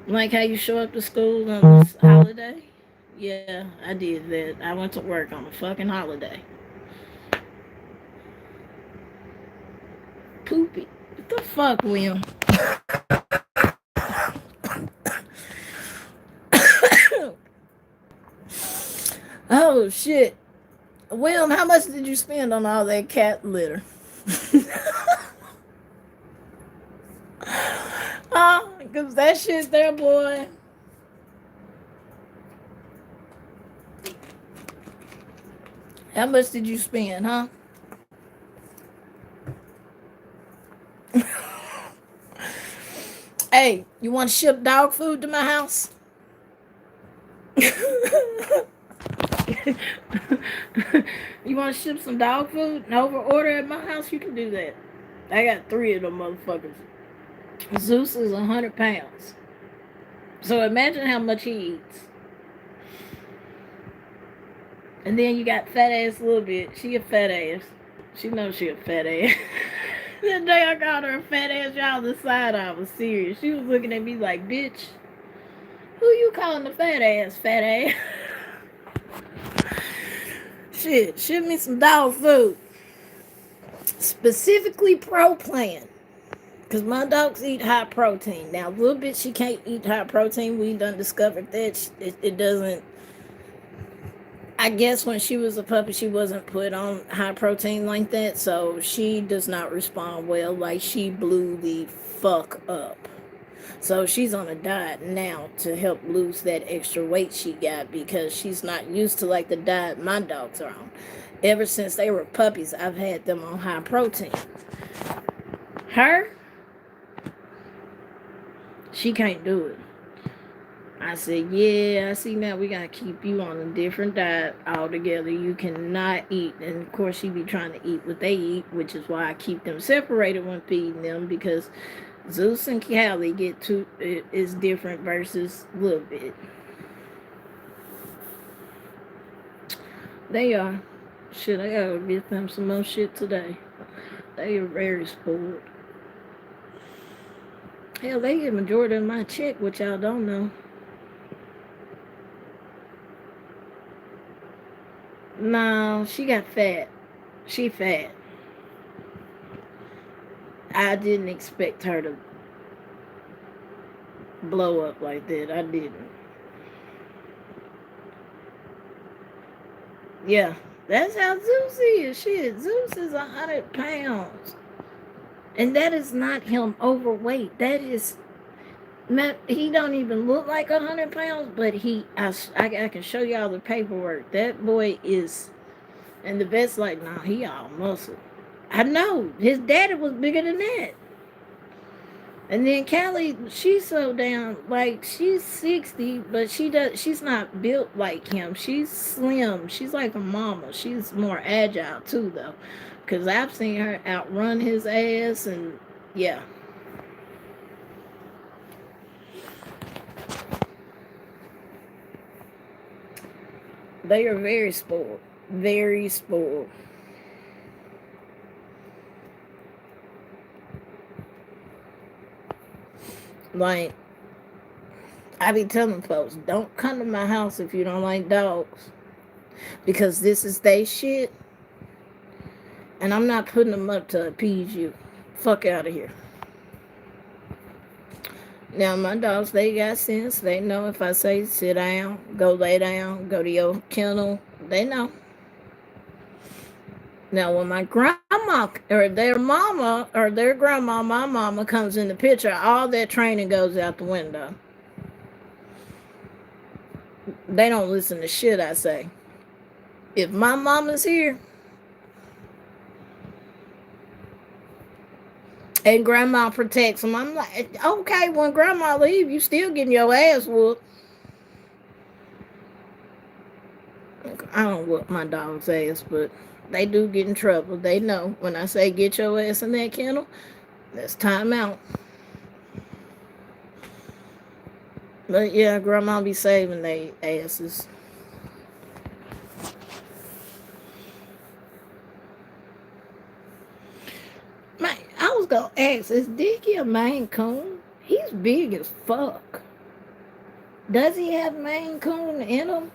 Like how you show up to school on this holiday. Yeah, I did that. I went to work on a fucking holiday. Poopy. What the fuck, William? Oh shit. William, how much did you spend on all that cat litter? Cause that shit there, boy. How much did you spend, huh? Hey, you want to ship dog food to my house? You want to ship some dog food and over order at my house? You can do that. I got 3 of them motherfuckers. Zeus is 100 pounds. So imagine how much he eats. And then you got fat ass little bit. She a fat ass. She knows she a fat ass. The day I called her a fat ass, y'all, the side I was serious. She was looking at me like, bitch, who you calling the fat ass, fat ass? Shit, ship me some dog food. Specifically pro plan. Because my dogs eat high protein. Now, a little bit she can't eat high protein. We done discovered that it doesn't. I guess when she was a puppy, she wasn't put on high protein like that. So she does not respond well. Like, she blew the fuck up. So she's on a diet now to help lose that extra weight she got because she's not used to like the diet my dogs are on. Ever since they were puppies, I've had them on high protein. Her, she can't do it. I said, yeah, I see now we got to keep you on a different diet altogether. You cannot eat. And of course, she be trying to eat what they eat, which is why I keep them separated when feeding them because Zeus and Callie is different versus little bit. They are. Shit, I gotta get them some more shit today. They are very spoiled. Hell, they get majority of my check, which y'all don't know. No, she got fat. She fat. I didn't expect her to blow up like that. I didn't. Yeah, that's how Zeus is. Shit, Zeus is 100 pounds. And that is not him overweight. That is, he don't even look like 100 pounds, but I can show y'all the paperwork. That boy is, and the vet's like, nah, he all muscle. I know, his daddy was bigger than that. And then Callie, she's so damn, like, she's 60, but she's not built like him. She's slim. She's like a mama. She's more agile, too, though. Because I've seen her outrun his ass, and, yeah. They are very spoiled. Very spoiled. Like, I be telling folks, don't come to my house if you don't like dogs. Because this is they shit. And I'm not putting them up to appease you. Fuck out of here. Now, my dogs, they got sense. They know if I say sit down, go lay down, go to your kennel, they know. Now, when my grandma or their mama or their grandma, my mama comes in the picture, all that training goes out the window. They don't listen to shit I say. If my mama's here and grandma protects them, I'm like, okay, when grandma leave, you still getting your ass whooped. I don't whoop my dog's ass, but they do get in trouble. They know when I say get your ass in that kennel, that's time out. But yeah, grandma be saving they asses. Man, I was gonna ask, is Dicky a Maine Coon? He's big as fuck. Does he have Maine Coon in him?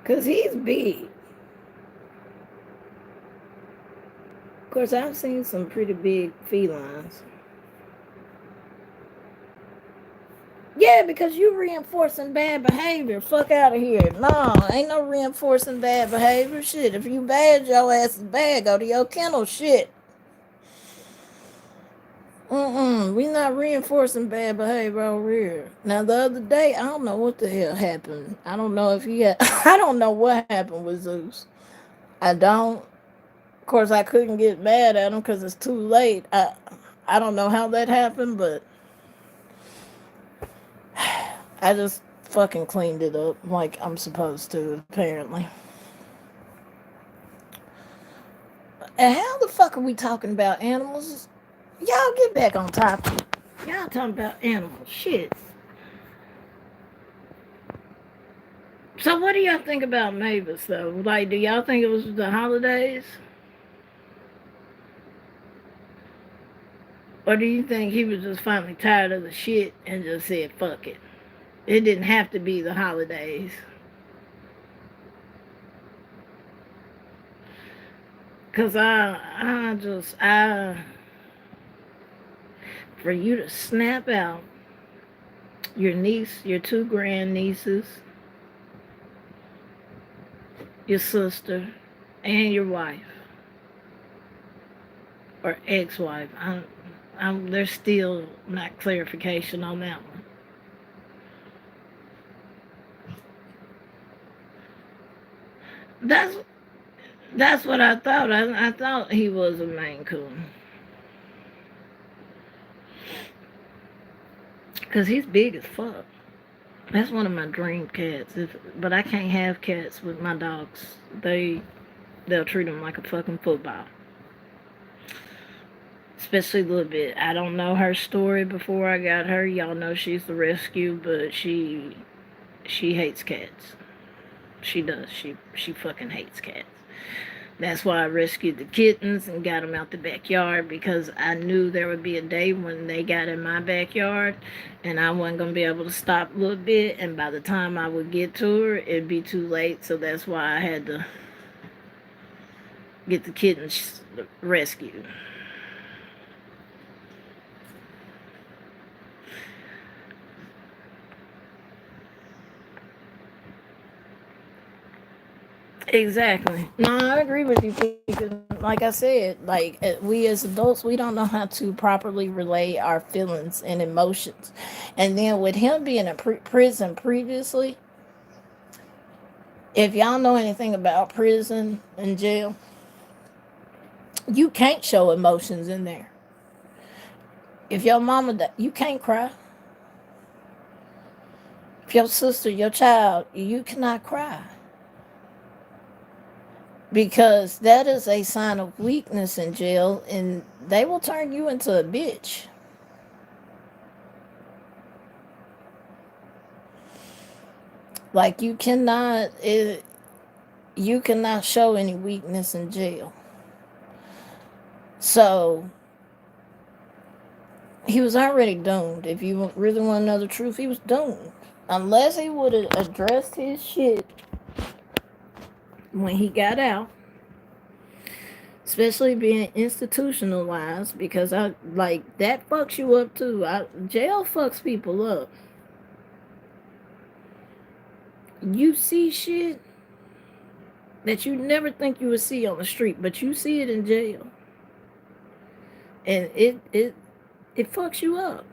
Because he's big. Of course, I've seen some pretty big felines. Yeah, because you reinforcing bad behavior. Fuck out of here. No, ain't no reinforcing bad behavior. Shit, if you bad, your ass is bad. Go to your kennel. Shit. We not reinforcing bad behavior over here. Now the other day, I don't know what the hell happened. I don't know if he had. I don't know what happened with Zeus. I don't. Of course, I couldn't get mad at him because it's too late. I don't know how that happened, but I just fucking cleaned it up like I'm supposed to. Apparently. And how the fuck are we talking about animals? Y'all get back on topic. Y'all talking about animals. Shit. So what do y'all think about Mavis though? Like, do y'all think it was the holidays? Or do you think he was just finally tired of the shit and just said fuck it? It didn't have to be the holidays. Cause for you to snap out your niece, your two grandnieces, your sister, and your wife or ex-wife. There's still not clarification on that one. That's that's what I thought. I thought he was a Maine Coon because he's big as fuck. That's one of my dream cats. But I can't have cats with my dogs. They'll treat them like a fucking football. Especially a little bit. I don't know her story before I got her. Y'all know she's the rescue, but she hates cats. She does. She fucking hates cats. That's why I rescued the kittens and got them out the backyard because I knew there would be a day when they got in my backyard and I wasn't going to be able to stop a little bit. And by the time I would get to her, it'd be too late. So that's why I had to get the kittens rescued. Exactly. No, I agree with you because, like I said, like we as adults, we don't know how to properly relay our feelings and emotions. And then with him being in prison previously, if y'all know anything about prison and jail, you can't show emotions in there. If your mama died, you can't cry. If your sister, your child, you cannot cry. Because that is a sign of weakness in jail and they will turn you into a bitch. Like you cannot show any weakness in jail. So he was already doomed. If you really want to know the truth, he was doomed. Unless he would have addressed his shit when he got out, especially being institutionalized, because I like that fucks you up too. Jail fucks people up. You see shit that you never think you would see on the street, but you see it in jail, and it fucks you up.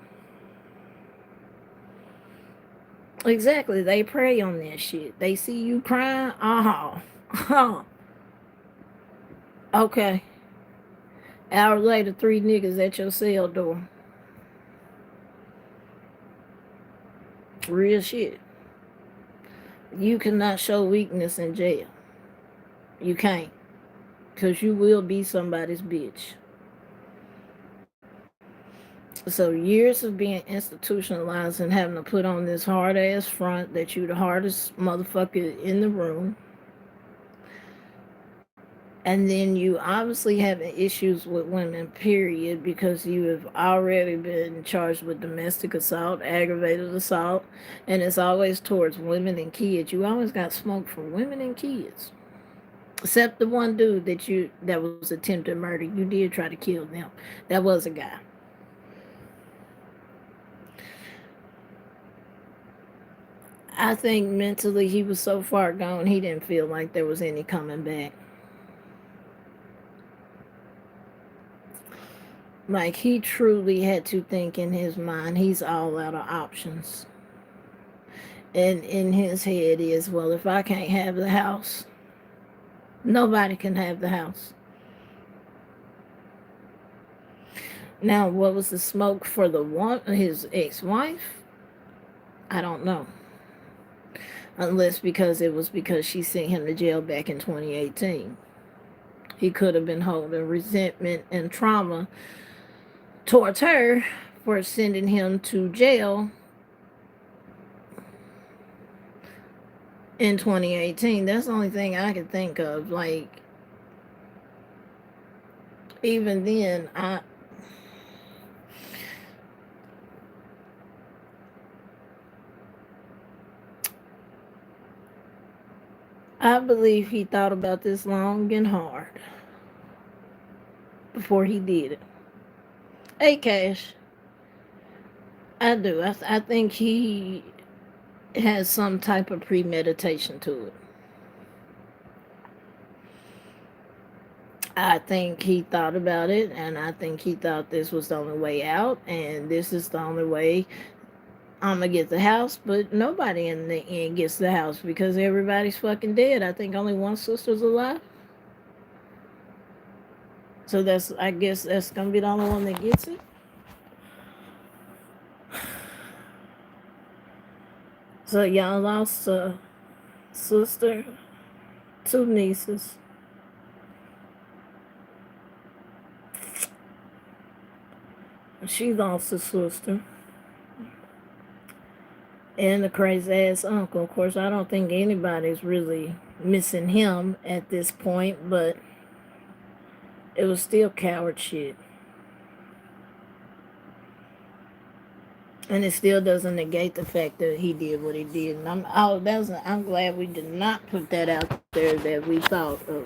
Exactly, they prey on that shit. They see you crying. Okay. Hours later, three niggas at your cell door. Real shit. You cannot show weakness in jail. You can't. Because you will be somebody's bitch. So years of being institutionalized and having to put on this hard ass front that you the hardest motherfucker in the room. And then you obviously having issues with women, period, because you have already been charged with domestic assault, aggravated assault, and it's always towards women and kids. You always got smoke from women and kids. Except the one dude that was attempted murder. You did try to kill them. That was a guy. I think mentally he was so far gone he didn't feel like there was any coming back. Like, he truly had to think in his mind, he's all out of options. And in his head is, well, if I can't have the house, nobody can have the house. Now, what was the smoke for the one, his ex-wife? I don't know. Unless because she sent him to jail back in 2018. He could have been holding resentment and trauma towards her for sending him to jail in 2018. That's the only thing I could think of. Like, even then, I believe he thought about this long and hard before he did it. Hey, Cash, I do. I think he has some type of premeditation to it. I think he thought about it, and I think he thought this was the only way out, and this is the only way I'm gonna get the house. But nobody in the end gets the house because everybody's fucking dead. I think only one sister's alive. So I guess that's gonna be the only one that gets it. So y'all lost a sister, two nieces. She lost a sister. And a crazy ass uncle. Of course, I don't think anybody's really missing him at this point, but it was still coward shit. And it still doesn't negate the fact that he did what he did. And I'm glad we did not put that out there that we thought of,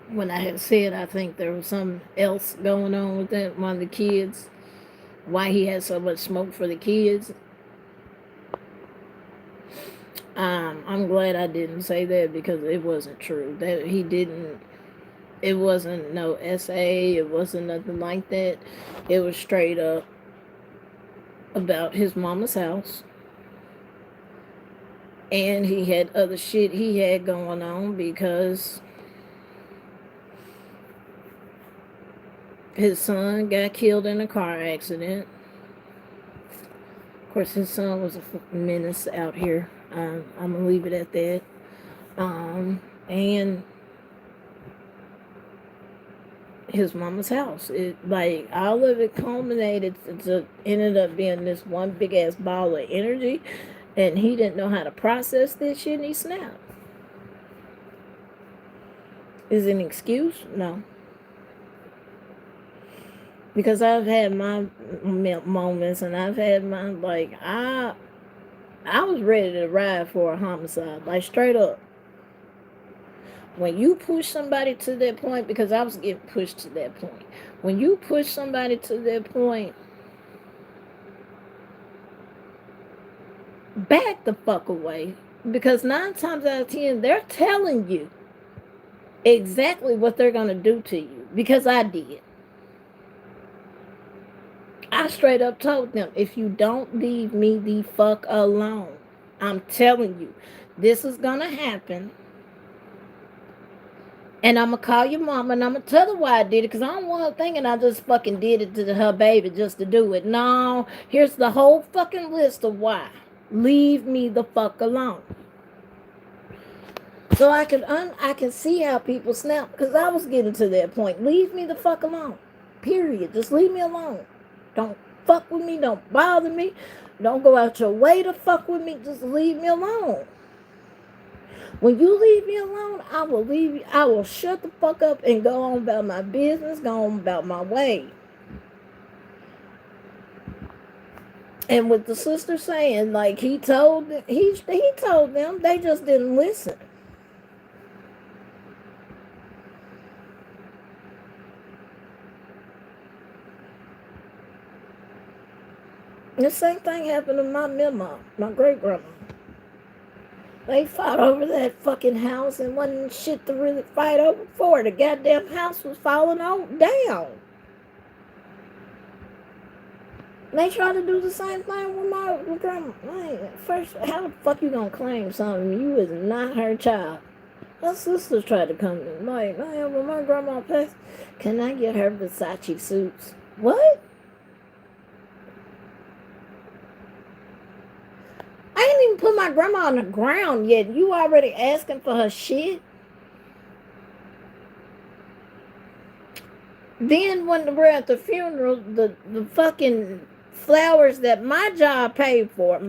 when I had said I think there was something else going on with that one of the kids, why he had so much smoke for the kids. I'm glad I didn't say that because it wasn't true. That he didn't. It wasn't no SA. It wasn't nothing like that. It was straight up about his mama's house, and he had other shit he had going on because his son got killed in a car accident. Of course, his son was a menace out here. I'm gonna leave it at that. And his mama's house. It like all of it culminated to ended up being this one big ass ball of energy, and he didn't know how to process this shit, and he snapped. Is it an excuse? No, because I've had my moments, and I've had my I was ready to ride for a homicide, like straight up. When you push somebody to that point, because I was getting pushed to that point. When you push somebody to that point, back the fuck away. Because 9 times out of 10, they're telling you exactly what they're going to do to you. Because I did. I straight up told them, if you don't leave me the fuck alone, I'm telling you, this is going to happen. And I'm going to call your mama and I'm going to tell her why I did it. Because I don't want her thinking I just fucking did it to her baby just to do it. No, here's the whole fucking list of why. Leave me the fuck alone. So I can see how people snap, because I was getting to that point. Leave me the fuck alone. Period. Just leave me alone. Don't fuck with me. Don't bother me. Don't go out your way to fuck with me. Just leave me alone. When you leave me alone, I will leave you. I will shut the fuck up and go on about my business, go on about my way. And with the sister saying, like he told them, they just didn't listen. The same thing happened to my grandma, my great grandma. They fought over that fucking house and wasn't shit to really fight over for. The goddamn house was falling down. They tried to do the same thing with my grandma. Like, first, how the fuck you gonna claim something you is not her child? My sisters tried to come in. Like, man, when my grandma passed, can I get her Versace suits? What? I ain't even put my grandma on the ground yet. You already asking for her shit? Then when we're at the funeral, the fucking flowers that my job paid for,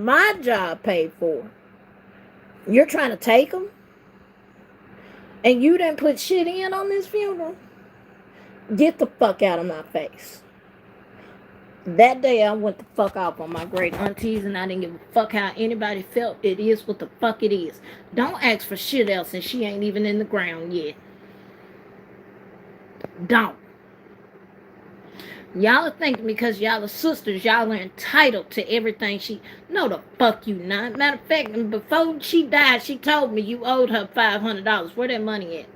you're trying to take them? And you didn't put shit in on this funeral? Get the fuck out of my face. That day I went the fuck off on my great aunties and I didn't give a fuck how anybody felt. It is what the fuck it is. Don't ask for shit else and she ain't even in the ground yet. Don't. Y'all are thinking because y'all are sisters, y'all are entitled to everything she... No, the fuck you not. Matter of fact, before she died, she told me you owed her $500. Where that money at?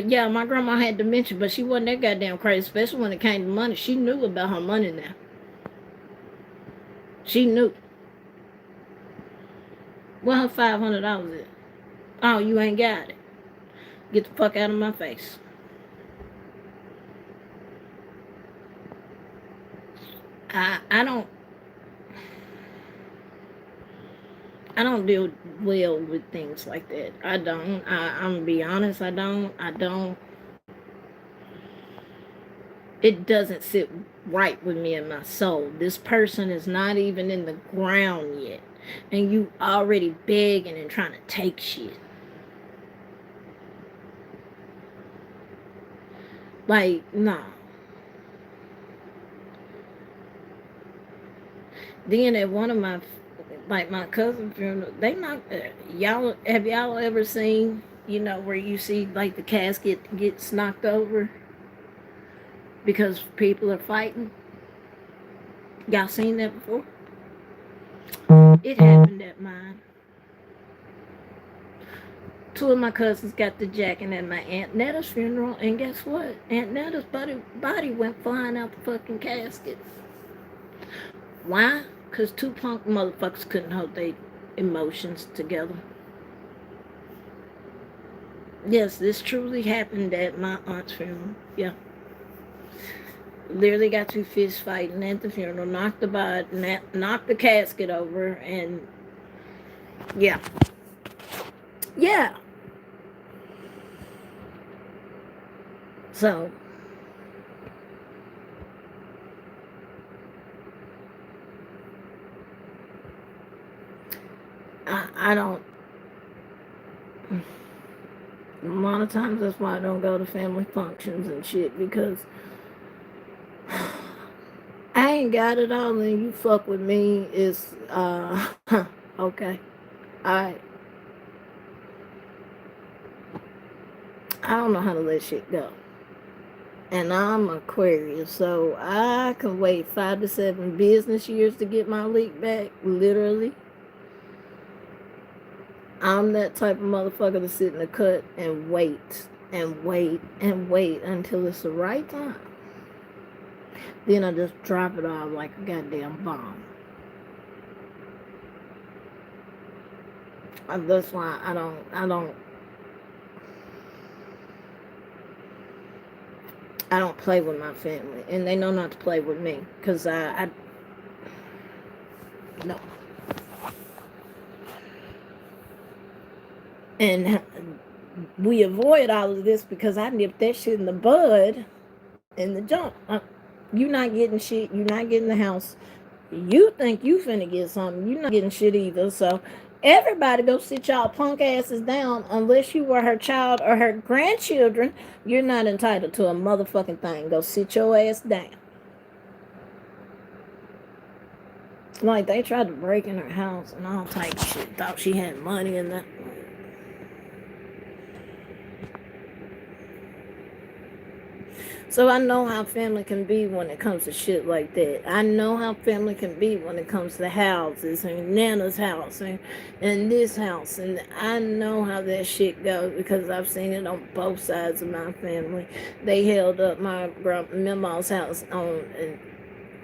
Yeah, my grandma had dementia, but she wasn't that goddamn crazy, especially when it came to money. She knew about her money now. She knew. What her $500 is? Oh, you ain't got it. Get the fuck out of my face. I don't deal well with things like that. I don't. I'm gonna be honest. I don't. It doesn't sit right with me and my soul. This person is not even in the ground yet, and you already begging and trying to take shit. Like, nah. Then at one of my cousin's funeral, they not y'all. Have y'all ever seen, where you see like the casket gets knocked over because people are fighting? Y'all seen that before? It happened at mine. Two of my cousins got the jacking at my Aunt Netta's funeral, and guess what? Aunt Netta's body went flying out the fucking casket. Why? Because two punk motherfuckers couldn't hold their emotions together. Yes, this truly happened at my aunt's funeral. Yeah. Literally got two fists fighting at the funeral, knocked the casket over, and yeah. Yeah. So, I don't... A lot of times that's why I don't go to family functions and shit, because I ain't got it all and you fuck with me is, okay. I don't know how to let shit go. And I'm Aquarius, so I can wait 5 to 7 business years to get my leak back, literally. I'm that type of motherfucker to sit in the cut and wait and wait and wait until it's the right time. Then I just drop it off like a goddamn bomb. That's why I don't play with my family, and they know not to play with me, because no. And we avoid all of this because I nipped that shit in the bud in the jump. You not getting shit. You not getting the house. You think you finna get something. You not getting shit either. So everybody go sit y'all punk asses down. Unless you were her child or her grandchildren, you're not entitled to a motherfucking thing. Go sit your ass down. Like, they tried to break in her house and all type of shit. Thought she had money in that. So I know how family can be when it comes to shit like that. I know how family can be when it comes to houses and Nana's house and this house. And I know how that shit goes because I've seen it on both sides of my family. They held up my grandma's house on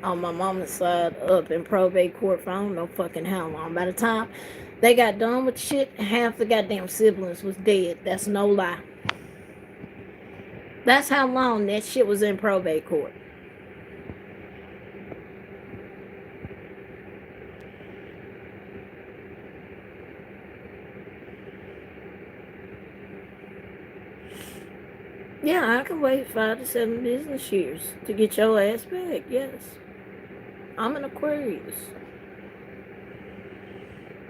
my mama's side up in probate court for I don't know fucking how long. By the time they got done with shit, half the goddamn siblings was dead. That's no lie. That's how long that shit was in probate court. Yeah, I can wait 5 to 7 business years to get your ass back. Yes. I'm an Aquarius.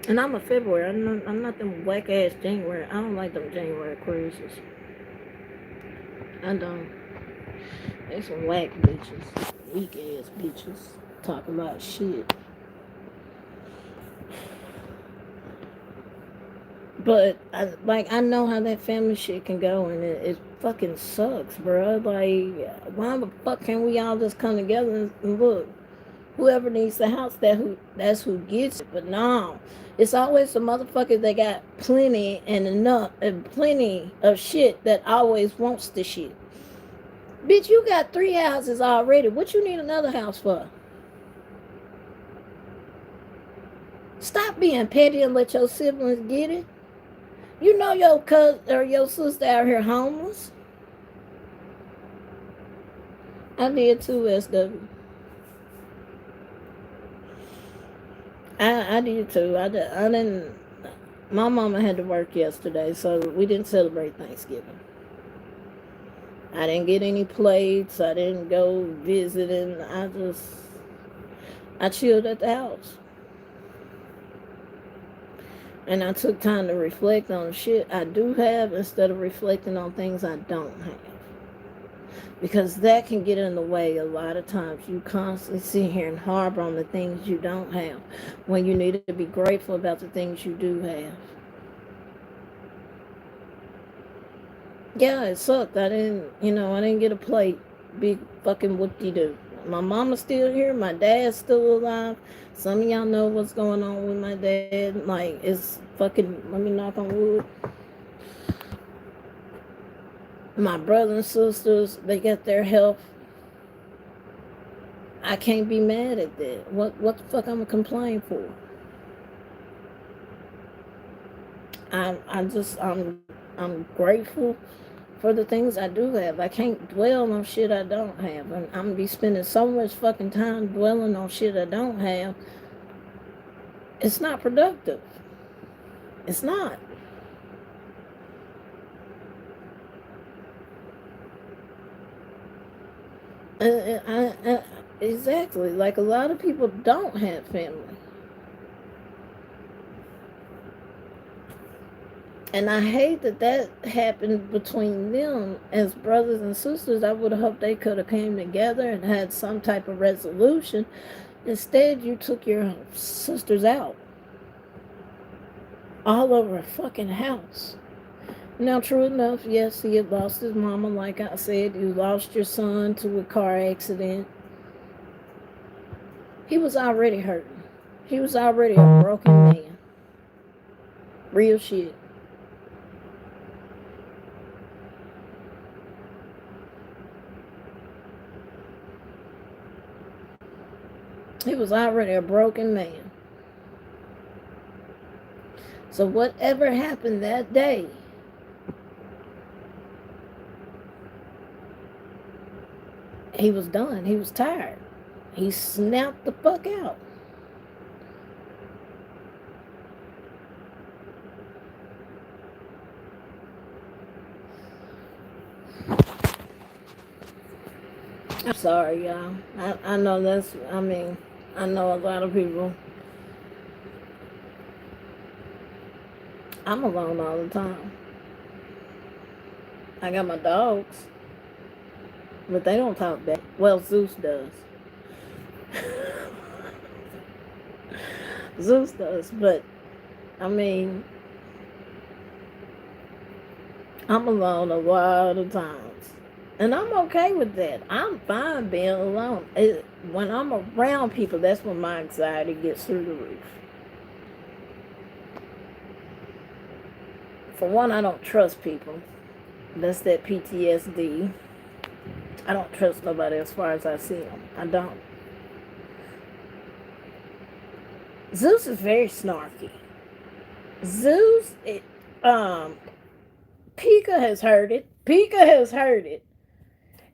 And I'm a February. I'm not them whack ass January. I don't like them January Aquariuses. I don't. They some whack bitches. Weak ass bitches. Talking about shit. But I know how that family shit can go, and it fucking sucks, bro. Like, why the fuck can't we all just come together and look? Whoever needs the house, that's who gets it. But no, it's always the motherfuckers that got plenty and enough and plenty of shit that always wants the shit. Bitch, you got 3 houses already. What you need another house for? Stop being petty and let your siblings get it. You know your cousin or your sister out here homeless. I did too, SW. I did too. I didn't. My mama had to work yesterday, so we didn't celebrate Thanksgiving. I didn't get any plates. I didn't go visiting. I chilled at the house. And I took time to reflect on shit I do have instead of reflecting on things I don't have. Because that can get in the way a lot of times. You constantly sit here and harbor on the things you don't have when you need to be grateful about the things you do have. Yeah, it sucked. I didn't get a plate. Big fucking whoop-de-doo. My mama's still here. My dad's still alive. Some of y'all know what's going on with my dad. Like, it's fucking, let me knock on wood. My brothers and sisters, they got their health. I can't be mad at that. What the fuck I'm gonna complain for? I'm grateful for the things I do have. I can't dwell on shit I don't have. And I'm gonna be spending so much fucking time dwelling on shit I don't have. It's not productive. It's not. Exactly. Like a lot of people don't have family. And I hate that happened between them as brothers and sisters. I would have hoped they could have came together and had some type of resolution. Instead, you took your sisters out all over a fucking house. Now, true enough, yes, he had lost his mama. Like I said, you lost your son to a car accident. He was already hurting. He was already a broken man. Real shit. He was already a broken man. So whatever happened that day, he was done. He was tired. He snapped the fuck out. I'm sorry, y'all. I know I know a lot of people. I'm alone all the time. I got my dogs, but they don't talk back. Well, Zeus does. Zeus does, but I mean, I'm alone a lot of times. And I'm okay with that. I'm fine being alone. When I'm around people, that's when my anxiety gets through the roof. For one, I don't trust people. That's that PTSD. I don't trust nobody as far as I see them. I don't. Zeus is very snarky. Zeus, Pika has heard it. Pika has heard it.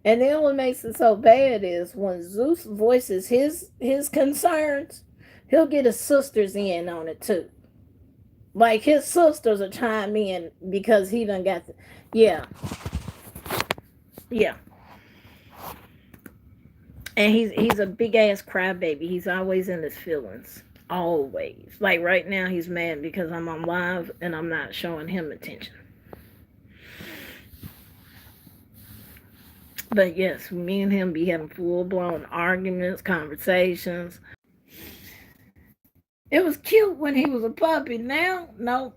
And then what makes it so bad is when Zeus voices his concerns, he'll get his sisters in on it too. Like his sisters will chime in because he done got the, yeah, yeah. And he's a big ass crybaby. He's always in his feelings. Always. Like right now he's mad because I'm on live and I'm not showing him attention. But yes, me and him be having full blown arguments, conversations. It was cute when he was a puppy. Now, no.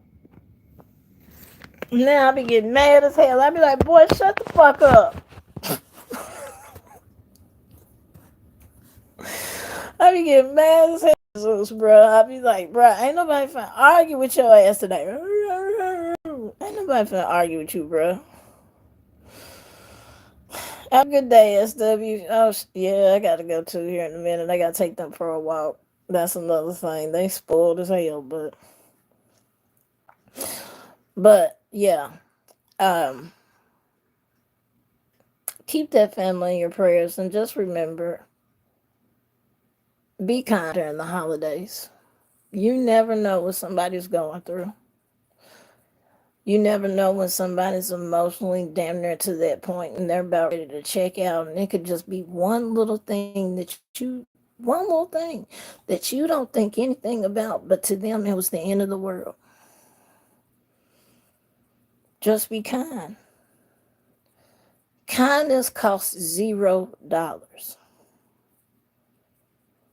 Now I be getting mad as hell. I be like, boy, shut the fuck up. I be getting mad as hell, bro. I be like, bro, ain't nobody finna argue with your ass today. Ain't nobody finna argue with you, bro. Have a good day, SW. Oh, yeah, I gotta go to here in a minute. I gotta take them for a walk. That's another thing. They spoiled as hell, but yeah. Um, keep that family in your prayers and just remember, be kind during the holidays. You never know what somebody's going through. You never know when somebody's emotionally damn near to that point and they're about ready to check out, and it could just be one little thing that you don't think anything about, but to them it was the end of the world. Just be kind. Kindness costs $0.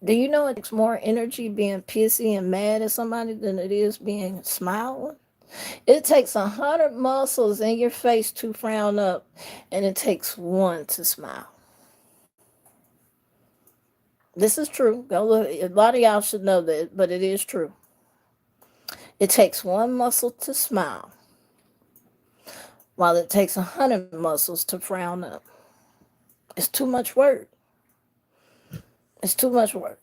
Do you know it takes more energy being pissy and mad at somebody than it is being smiling? It takes 100 muscles in your face to frown up, and it takes one to smile. This is true. Go look. A lot of y'all should know that, but it is true. It takes one muscle to smile, while it takes 100 muscles to frown up. It's too much work. It's too much work.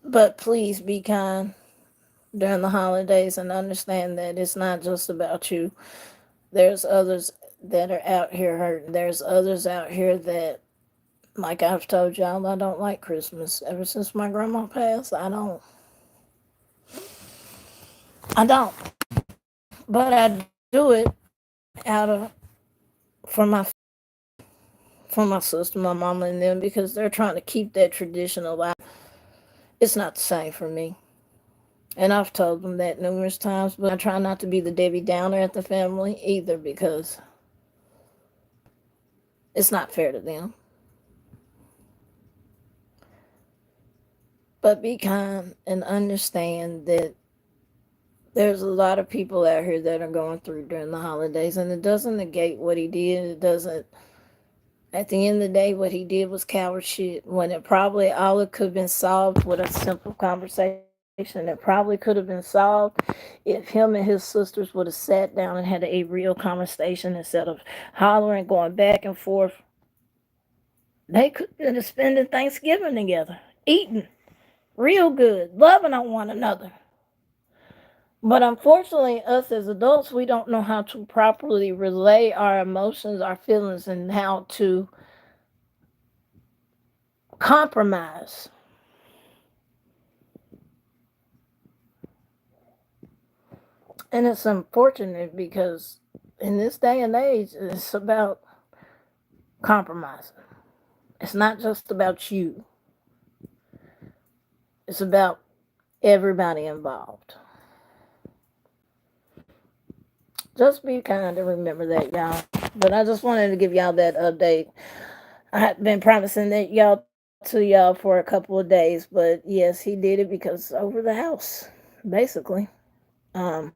But please be kind during the holidays and understand that it's not just about you. There's others that are out here hurting. There's others out here that, like I've told y'all, I don't like Christmas. Ever since my grandma passed, I don't. I don't. But I do it out of for my sister, my mama, and them because they're trying to keep that tradition alive. It's not the same for me. And I've told them that numerous times, but I try not to be the Debbie Downer at the family either because it's not fair to them. But be kind and understand that there's a lot of people out here that are going through during the holidays, and it doesn't negate what he did. It doesn't. At the end of the day, what he did was coward shit. When it probably all it could have been solved with a simple conversation. It probably could have been solved if him and his sisters would have sat down and had a real conversation instead of hollering, going back and forth. They could have been spending Thanksgiving together, eating real good, loving on one another. But unfortunately, us as adults, we don't know how to properly relay our emotions, our feelings, and how to compromise. And it's unfortunate because in this day and age, it's about compromising. It's not just about you, it's about everybody involved. Just be kind and remember that, y'all. But I just wanted to give y'all that update. I have been promising that y'all to y'all for a couple of days, but yes, he did it because over the house, basically. Um,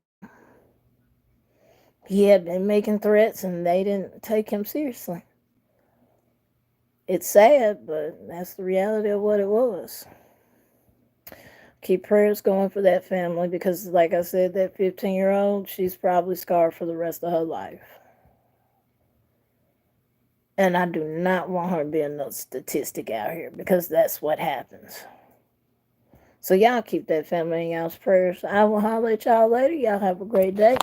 He had been making threats and they didn't take him seriously. It's sad, but that's the reality of what it was. Keep prayers going for that family because, like I said, that 15-year-old, she's probably scarred for the rest of her life. And I do not want her to be another statistic out here because that's what happens. So y'all keep that family in y'all's prayers. I will holler at y'all later. Y'all have a great day.